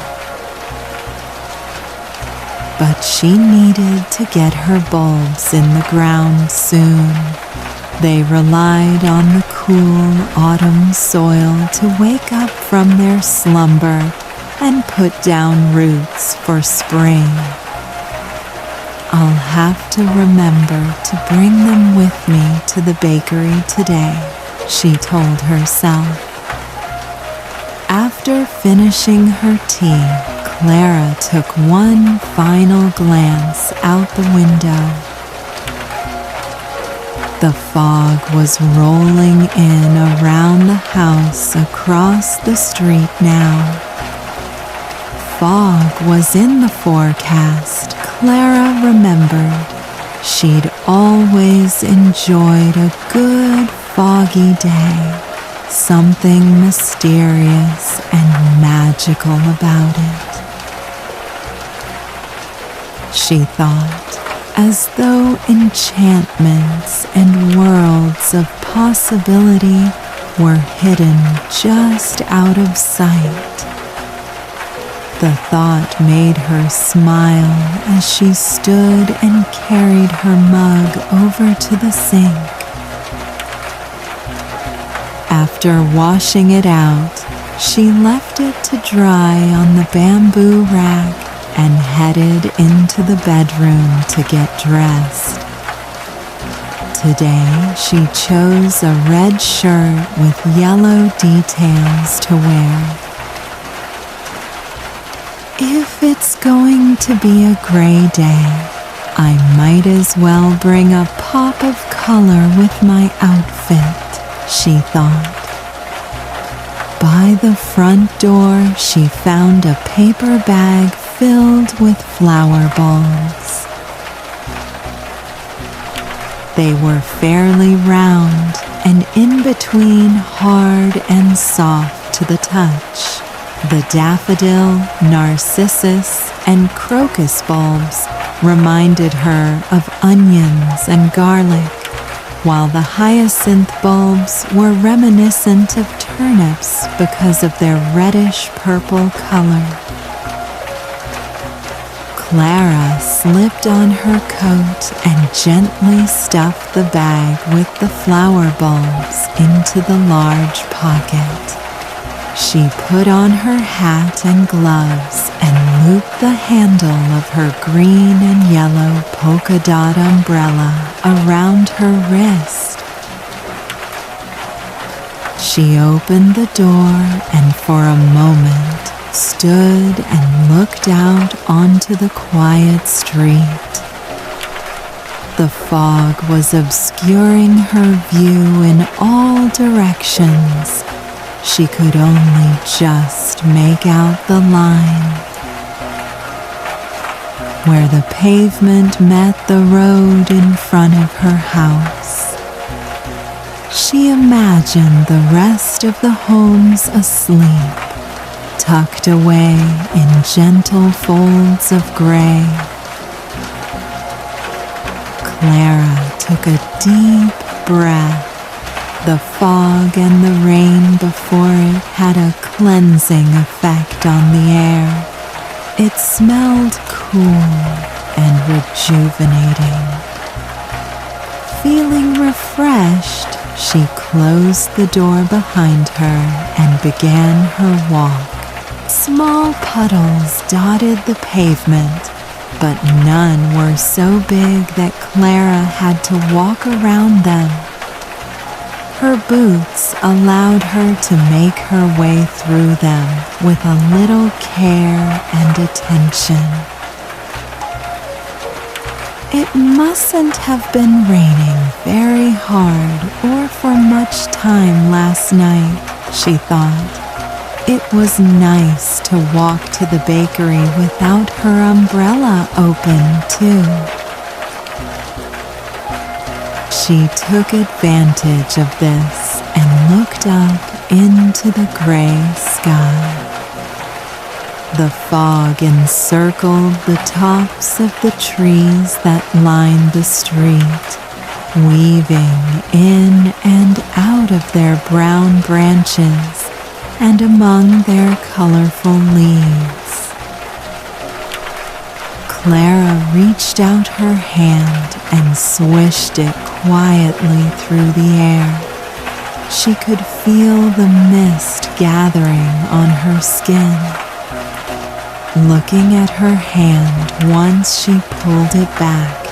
But she needed to get her bulbs in the ground soon. They relied on the cool autumn soil to wake up from their slumber and put down roots for spring. I'll have to remember to bring them with me to the bakery today, she told herself. After finishing her tea, Clara took one final glance out the window. The fog was rolling in around the house across the street now. Fog was in the forecast, Clara remembered. She'd always enjoyed a good foggy day, something mysterious and magical about it. She thought, as though enchantments and worlds of possibility were hidden just out of sight. The thought made her smile as she stood and carried her mug over to the sink. After washing it out, she left it to dry on the bamboo rack and headed into the bedroom to get dressed. Today she chose a red shirt with yellow details to wear. If If it's going to be a gray day, I might as well bring a pop of color with my outfit, she thought. By the front door, she found a paper bag filled with flower bulbs. They were fairly round and in between hard and soft to the touch. The daffodil, narcissus, and crocus bulbs reminded her of onions and garlic, while the hyacinth bulbs were reminiscent of turnips because of their reddish-purple color. Clara slipped on her coat and gently stuffed the bag with the flower bulbs into the large pocket. She put on her hat and gloves and looped the handle of her green and yellow polka dot umbrella around her wrist. She opened the door and for a moment stood and looked out onto the quiet street. The fog was obscuring her view in all directions. She could only just make out the line where the pavement met the road in front of her house. She imagined the rest of the homes asleep, tucked away in gentle folds of gray. Clara took a deep breath. The fog and the rain before it had a cleansing effect on the air. It smelled cool and rejuvenating. Feeling refreshed, she closed the door behind her and began her walk. Small puddles dotted the pavement, but none were so big that Clara had to walk around them. Her boots allowed her to make her way through them with a little care and attention. It mustn't have been raining very hard or for much time last night, she thought. It was nice to walk to the bakery without her umbrella open, too. She took advantage of this and looked up into the gray sky. The fog encircled the tops of the trees that lined the street, weaving in and out of their brown branches and among their colorful leaves. Clara reached out her hand and swished it quietly through the air. She could feel the mist gathering on her skin. Looking at her hand once she pulled it back,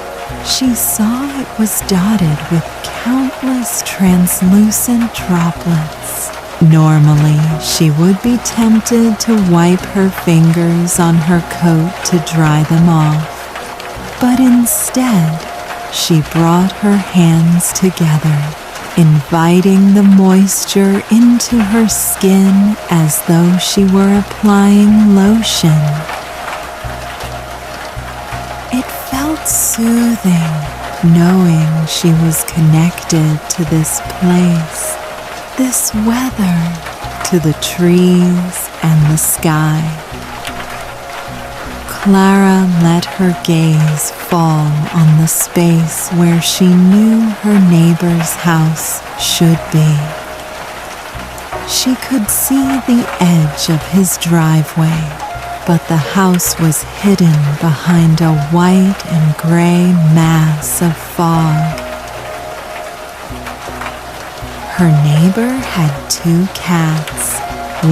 she saw it was dotted with countless translucent droplets. Normally, she would be tempted to wipe her fingers on her coat to dry them off, but instead, she brought her hands together, inviting the moisture into her skin as though she were applying lotion. It felt soothing, knowing she was connected to this place, this weather, to the trees and the sky. Clara let her gaze fall on the space where she knew her neighbor's house should be. She could see the edge of his driveway, but the house was hidden behind a white and gray mass of fog. Her neighbor had 2 cats,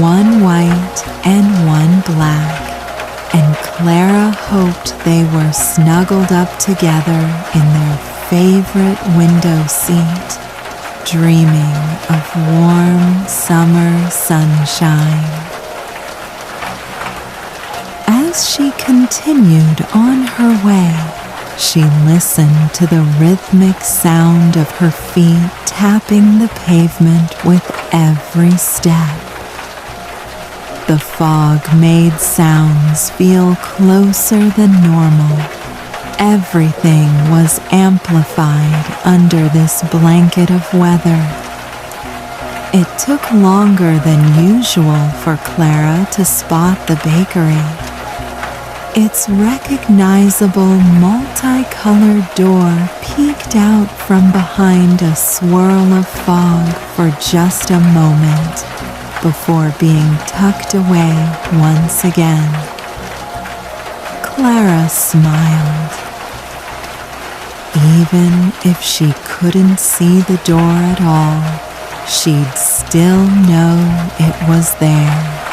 one white and one black, and Clara hoped they were snuggled up together in their favorite window seat, dreaming of warm summer sunshine. As she continued on her way. She listened to the rhythmic sound of her feet tapping the pavement with every step. The fog made sounds feel closer than normal. Everything was amplified under this blanket of weather. It took longer than usual for Clara to spot the bakery. Its recognizable multicolored door peeked out from behind a swirl of fog for just a moment before being tucked away once again. Clara smiled. Even if she couldn't see the door at all, she'd still know it was there.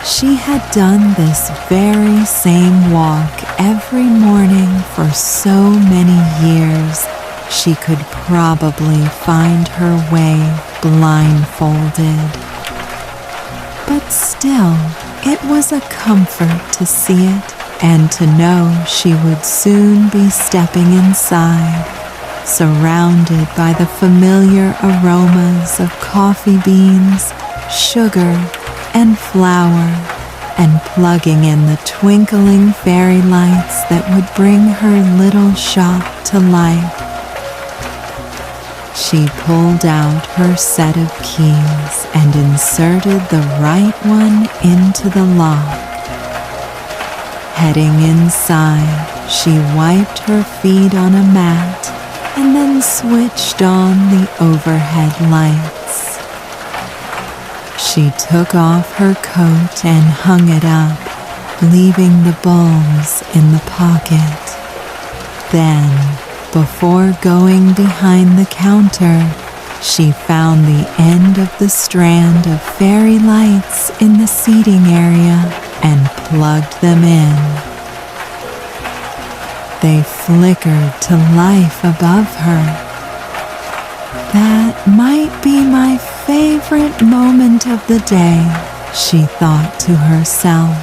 She had done this very same walk every morning for so many years, she could probably find her way blindfolded. But still, it was a comfort to see it and to know she would soon be stepping inside, surrounded by the familiar aromas of coffee beans, sugar, and flour, and plugging in the twinkling fairy lights that would bring her little shop to life. She pulled out her set of keys and inserted the right one into the lock. Heading inside, she wiped her feet on a mat and then switched on the overhead lights. She took off her coat and hung it up, leaving the bulbs in the pocket. Then, before going behind the counter, she found the end of the strand of fairy lights in the seating area and plugged them in. They flickered to life above her. That might be my favorite moment of the day, she thought to herself.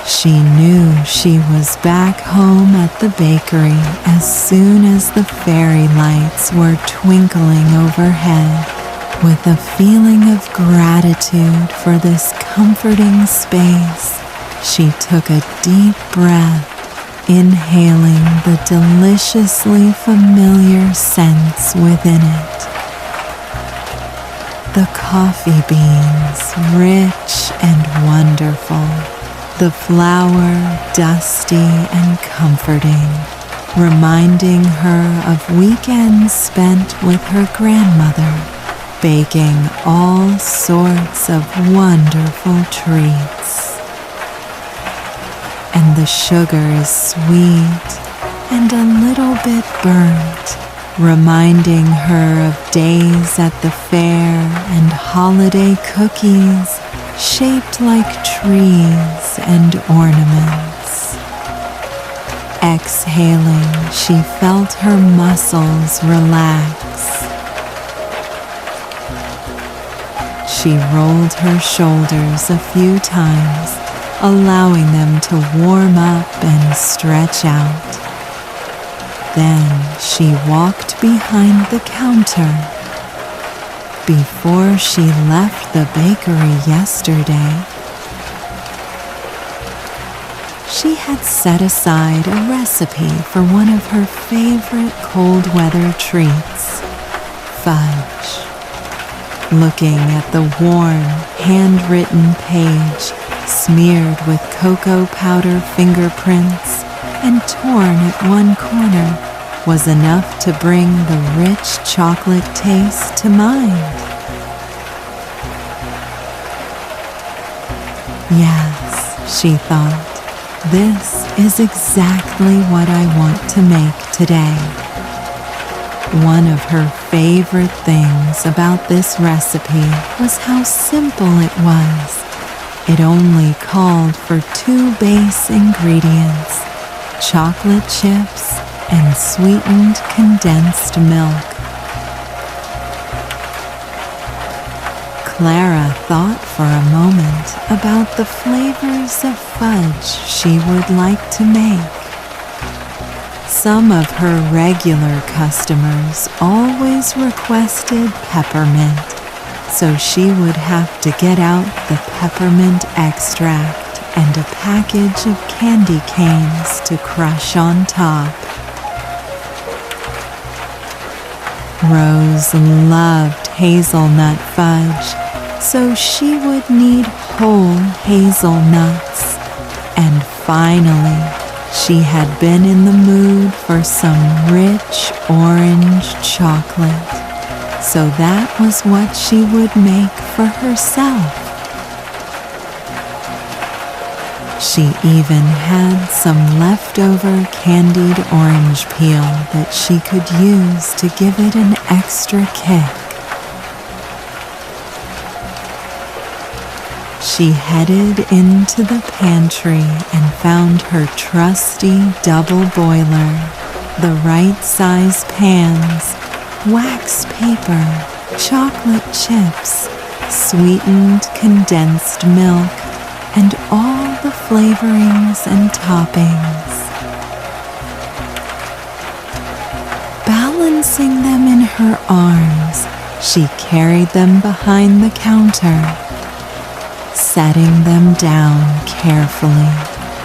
She knew she was back home at the bakery as soon as the fairy lights were twinkling overhead. With a feeling of gratitude for this comforting space, she took a deep breath, inhaling the deliciously familiar scents within it. The coffee beans, rich and wonderful. The flour, dusty and comforting, reminding her of weekends spent with her grandmother, baking all sorts of wonderful treats. And the sugar is sweet and a little bit burnt, reminding her of days at the fair and holiday cookies shaped like trees and ornaments. Exhaling, she felt her muscles relax. She rolled her shoulders a few times, allowing them to warm up and stretch out. Then she walked behind the counter. Before she left the bakery yesterday, she had set aside a recipe for one of her favorite cold weather treats, fudge. Looking at the worn, handwritten page, smeared with cocoa powder fingerprints and torn at one corner, was enough to bring the rich chocolate taste to mind. Yes, she thought, this is exactly what I want to make today. One of her favorite things about this recipe was how simple it was. It only called for 2 base ingredients: chocolate chips and sweetened condensed milk. Clara thought for a moment about the flavors of fudge she would like to make. Some of her regular customers always requested peppermint, so she would have to get out the peppermint extract and a package of candy canes to crush on top. Rose loved hazelnut fudge, so she would need whole hazelnuts. And finally, she had been in the mood for some rich orange chocolate, so that was what she would make for herself. She even had some leftover candied orange peel that she could use to give it an extra kick. She headed into the pantry and found her trusty double boiler, the right size pans, wax paper, chocolate chips, sweetened condensed milk, and all the flavorings and toppings. Balancing them in her arms, she carried them behind the counter. Setting them down carefully,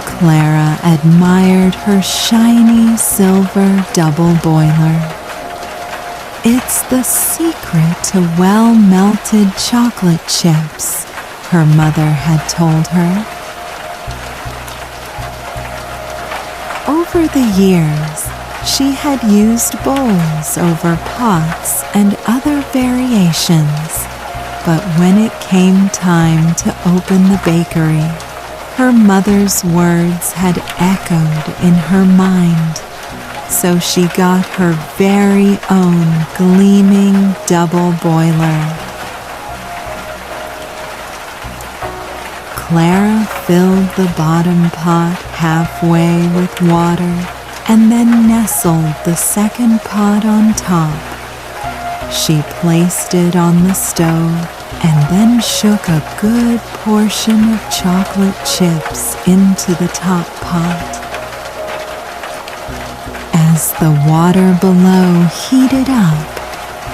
Clara admired her shiny silver double boiler. It's the secret to well-melted chocolate chips, her mother had told her. Over the years, she had used bowls over pots and other variations, but when it came time to open the bakery, her mother's words had echoed in her mind, so she got her very own gleaming double boiler. Clara filled the bottom pot halfway with water and then nestled the second pot on top. She placed it on the stove and then shook a good portion of chocolate chips into the top pot. As the water below heated up,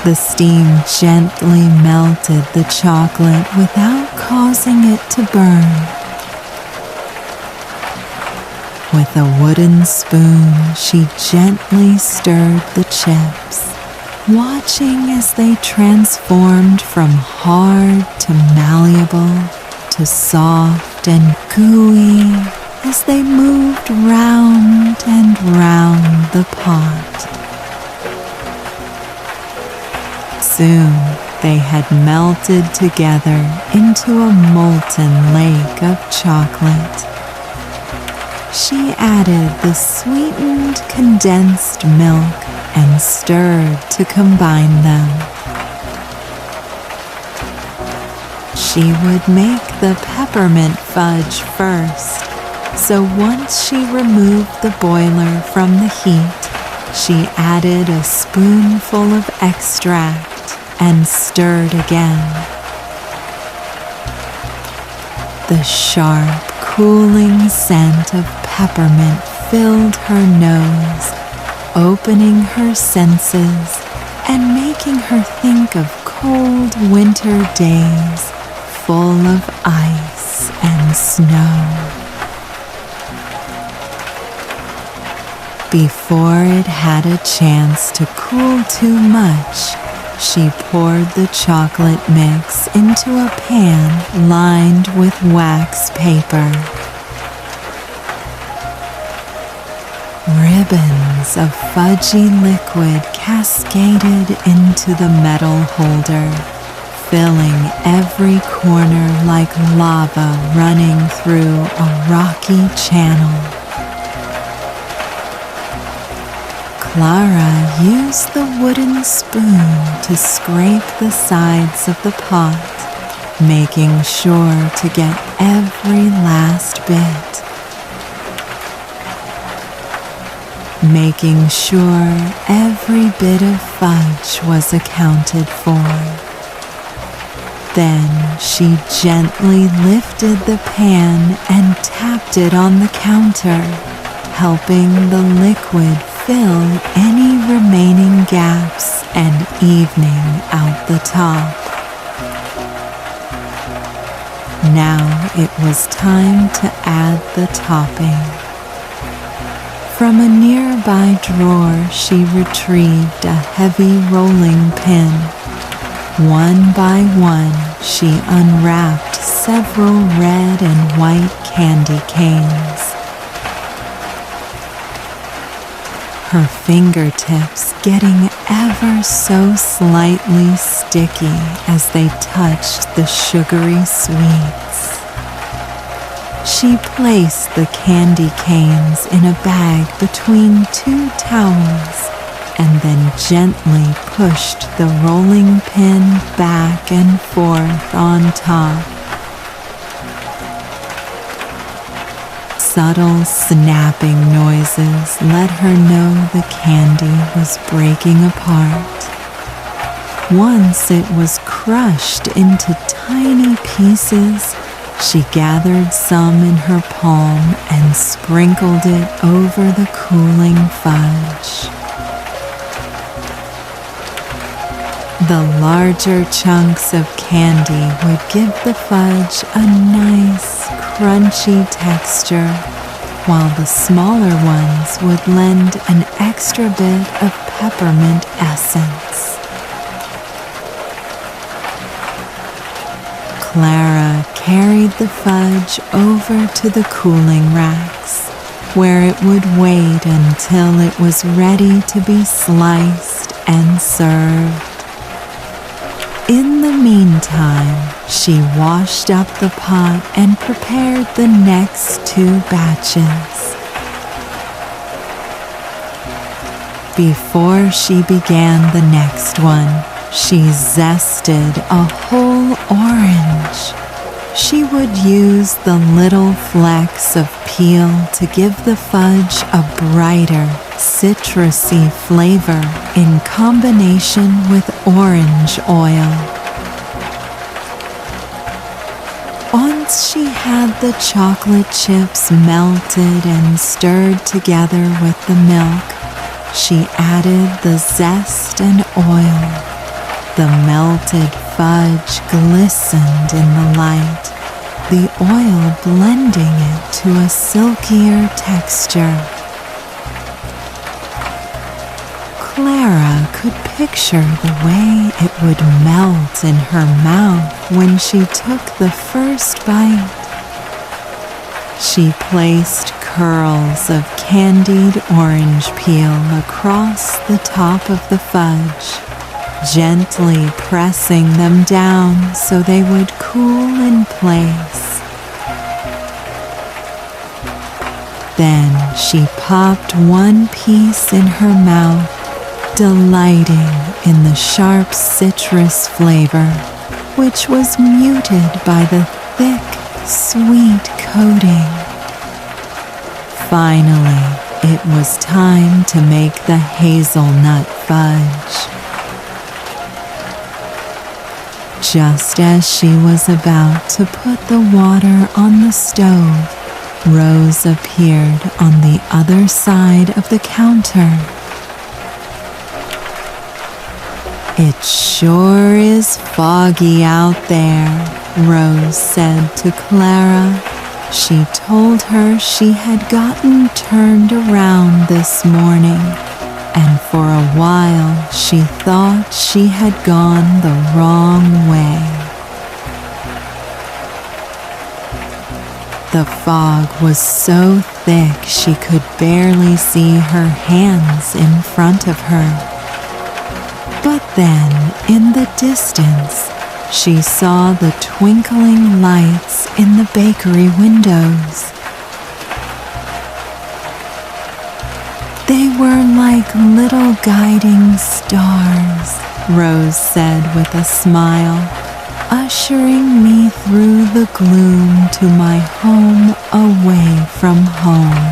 the steam gently melted the chocolate without causing it to burn. With a wooden spoon, she gently stirred the chips, watching as they transformed from hard to malleable to soft and gooey as they moved round and round the pot. Soon they had melted together into a molten lake of chocolate. She added the sweetened condensed milk and stirred to combine them. She would make the peppermint fudge first, so once she removed the boiler from the heat, she added a spoonful of extract and stirred again. The sharp, cooling scent of peppermint filled her nose, opening her senses and making her think of cold winter days full of ice and snow. Before it had a chance to cool too much, she poured the chocolate mix into a pan lined with wax paper. Ribbons of fudgy liquid cascaded into the metal holder, filling every corner like lava running through a rocky channel. Clara used the wooden spoon to scrape the sides of the pot, making sure to get every last bit. Making sure every bit of fudge was accounted for. Then she gently lifted the pan and tapped it on the counter, helping the liquid fill any remaining gaps and evening out the top. Now it was time to add the topping. From a nearby drawer, she retrieved a heavy rolling pin. One by one, she unwrapped several red and white candy canes. Her fingertips getting ever so slightly sticky as they touched the sugary sweets. She placed the candy canes in a bag between two towels and then gently pushed the rolling pin back and forth on top. Subtle snapping noises let her know the candy was breaking apart. Once it was crushed into tiny pieces, she gathered some in her palm and sprinkled it over the cooling fudge. The larger chunks of candy would give the fudge a nice, crunchy texture, while the smaller ones would lend an extra bit of peppermint essence. Clara carried the fudge over to the cooling racks, where it would wait until it was ready to be sliced and served. In the meantime, she washed up the pot and prepared the next two batches. Before she began the next one, she zested a whole orange. She would use the little flecks of peel to give the fudge a brighter, citrusy flavor in combination with orange oil. Once she had the chocolate chips melted and stirred together with the milk, she added the zest and oil. The melted fudge glistened in the light, the oil blending it to a silkier texture. Clara could picture the way it would melt in her mouth when she took the first bite. She placed curls of candied orange peel across the top of the fudge, gently pressing them down so they would cool in place. Then she popped one piece in her mouth, delighting in the sharp citrus flavor, which was muted by the thick, sweet coating. Finally, it was time to make the hazelnut fudge. Just as she was about to put the water on the stove, Rose appeared on the other side of the counter. "It sure is foggy out there," Rose said to Clara. She told her she had gotten turned around this morning, and for a while she thought she had gone the wrong way. The fog was so thick she could barely see her hands in front of her. But then, in the distance, she saw the twinkling lights in the bakery windows. "They were like little guiding stars," Rose said with a smile, "ushering me through the gloom to my home away from home."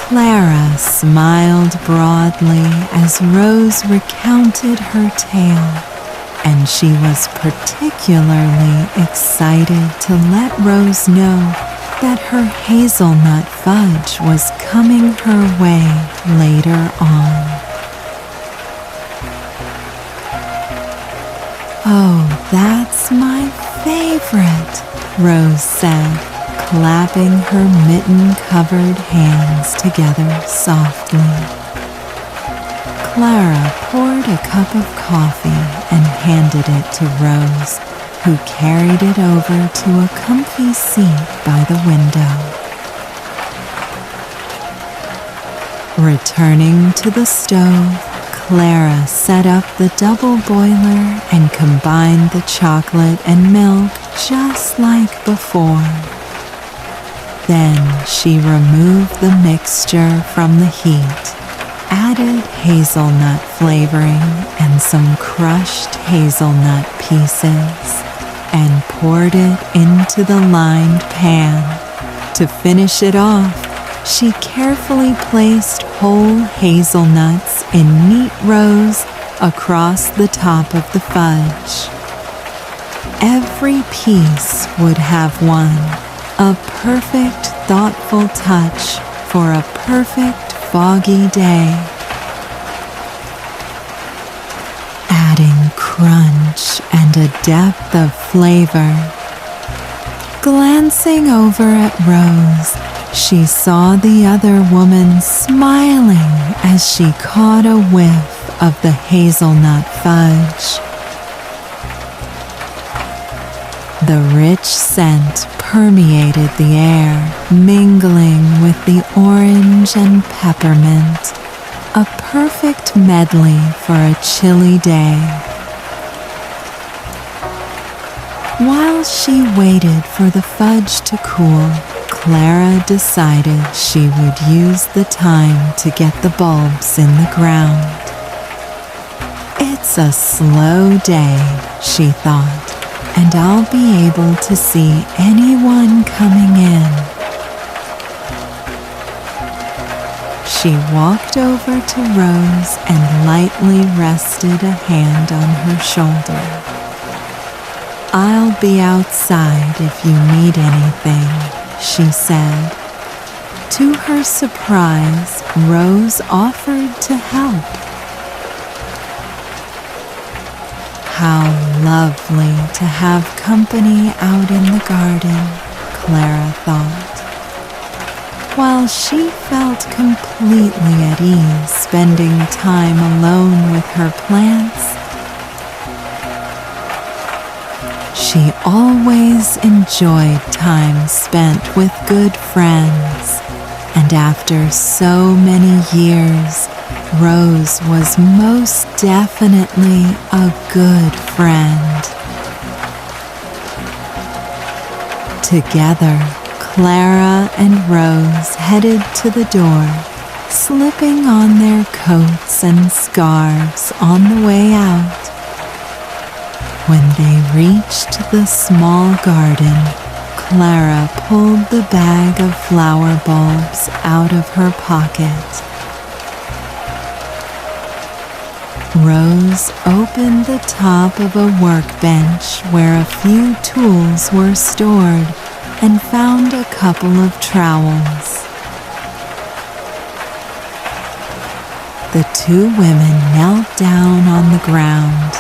Clara smiled broadly as Rose recounted her tale, and she was particularly excited to let Rose know that her hazelnut fudge was coming her way later on. "Oh, that's my favorite," Rose said, clapping her mitten-covered hands together softly. Clara poured a cup of coffee and handed it to Rose, who carried it over to a comfy seat by the window. Returning to the stove, Clara set up the double boiler and combined the chocolate and milk just like before. Then she removed the mixture from the heat, added hazelnut flavoring and some crushed hazelnut pieces, and poured it into the lined pan. To finish it off, she carefully placed whole hazelnuts in neat rows across the top of the fudge. Every piece would have won, a perfect, thoughtful touch for a perfect, foggy day. Adding crunch and a depth of flavor. Glancing over at Rose, she saw the other woman smiling as she caught a whiff of the hazelnut fudge. The rich scent permeated the air, mingling with the orange and peppermint, a perfect medley for a chilly day. While she waited for the fudge to cool, Clara decided she would use the time to get the bulbs in the ground. "It's a slow day," she thought, "and I'll be able to see anyone coming in." She walked over to Rose and lightly rested a hand on her shoulder. "I'll be outside if you need anything," she said. To her surprise, Rose offered to help. How lovely to have company out in the garden, Clara thought. While she felt completely at ease spending time alone with her plants, she always enjoyed time spent with good friends, and after so many years, Rose was most definitely a good friend. Together, Clara and Rose headed to the door, slipping on their coats and scarves on the way out. When they reached the small garden, Clara pulled the bag of flower bulbs out of her pocket. Rose opened the top of a workbench where a few tools were stored and found a couple of trowels. The two women knelt down on the ground,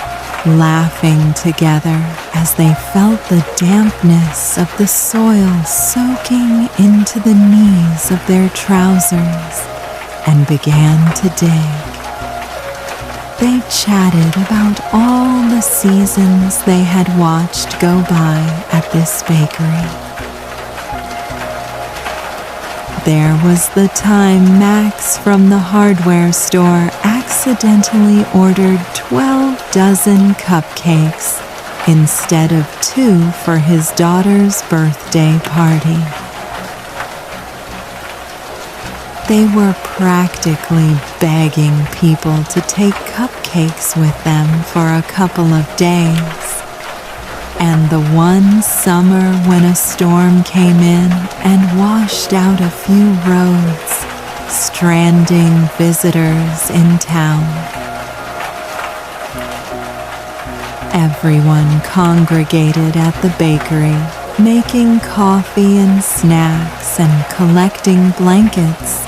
laughing together as they felt the dampness of the soil soaking into the knees of their trousers and began to dig. They chatted about all the seasons they had watched go by at this bakery. There was the time Max from the hardware store accidentally ordered 12 dozen cupcakes instead of 2 for his daughter's birthday party. They were practically begging people to take cupcakes with them for a couple of days. And the one summer when a storm came in and washed out a few roads, stranding visitors in town. Everyone congregated at the bakery, making coffee and snacks and collecting blankets,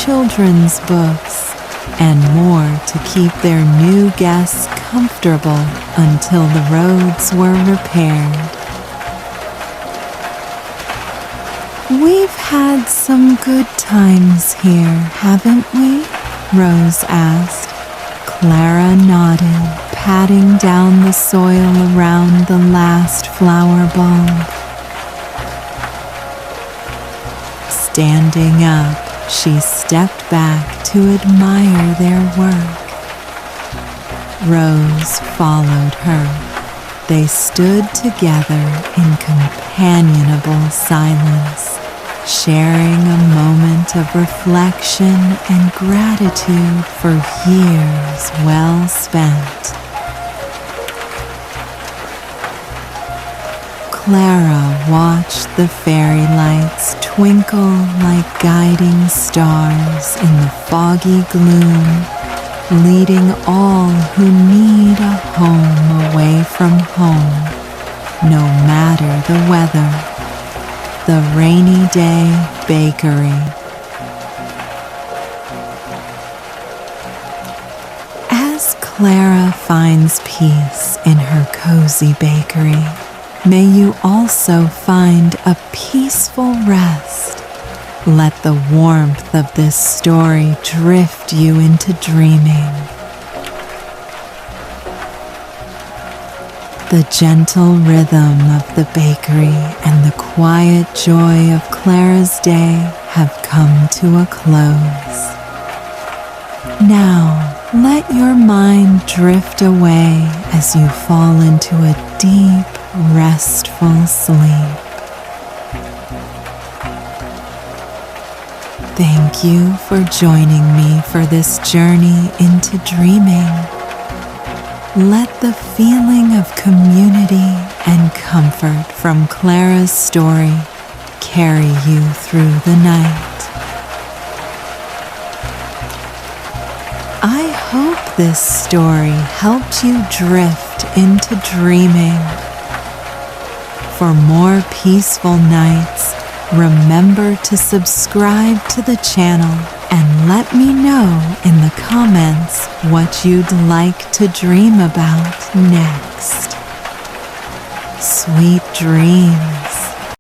children's books, and more to keep their new guests comfortable until the roads were repaired. "We've had some good times here, haven't we?" Rose asked. Clara nodded, patting down the soil around the last flower bulb. Standing up, she stepped back to admire their work. Rose followed her. They stood together in companionable silence, sharing a moment of reflection and gratitude for years well spent. Clara watched the fairy lights twinkle like guiding stars in the foggy gloom, leading all who need a home away from home, no matter the weather. The Rainy Day Bakery. As Clara finds peace in her cozy bakery, may you also find a peaceful rest. Let the warmth of this story drift you into dreaming. The gentle rhythm of the bakery and the quiet joy of Clara's day have come to a close. Now, let your mind drift away as you fall into a deep, restful sleep. Thank you for joining me for this journey into dreaming. Let the feeling of community and comfort from Clara's story carry you through the night. I hope this story helped you drift into dreaming. For more peaceful nights, remember to subscribe to the channel and let me know in the comments what you'd like to dream about next. Sweet dreams.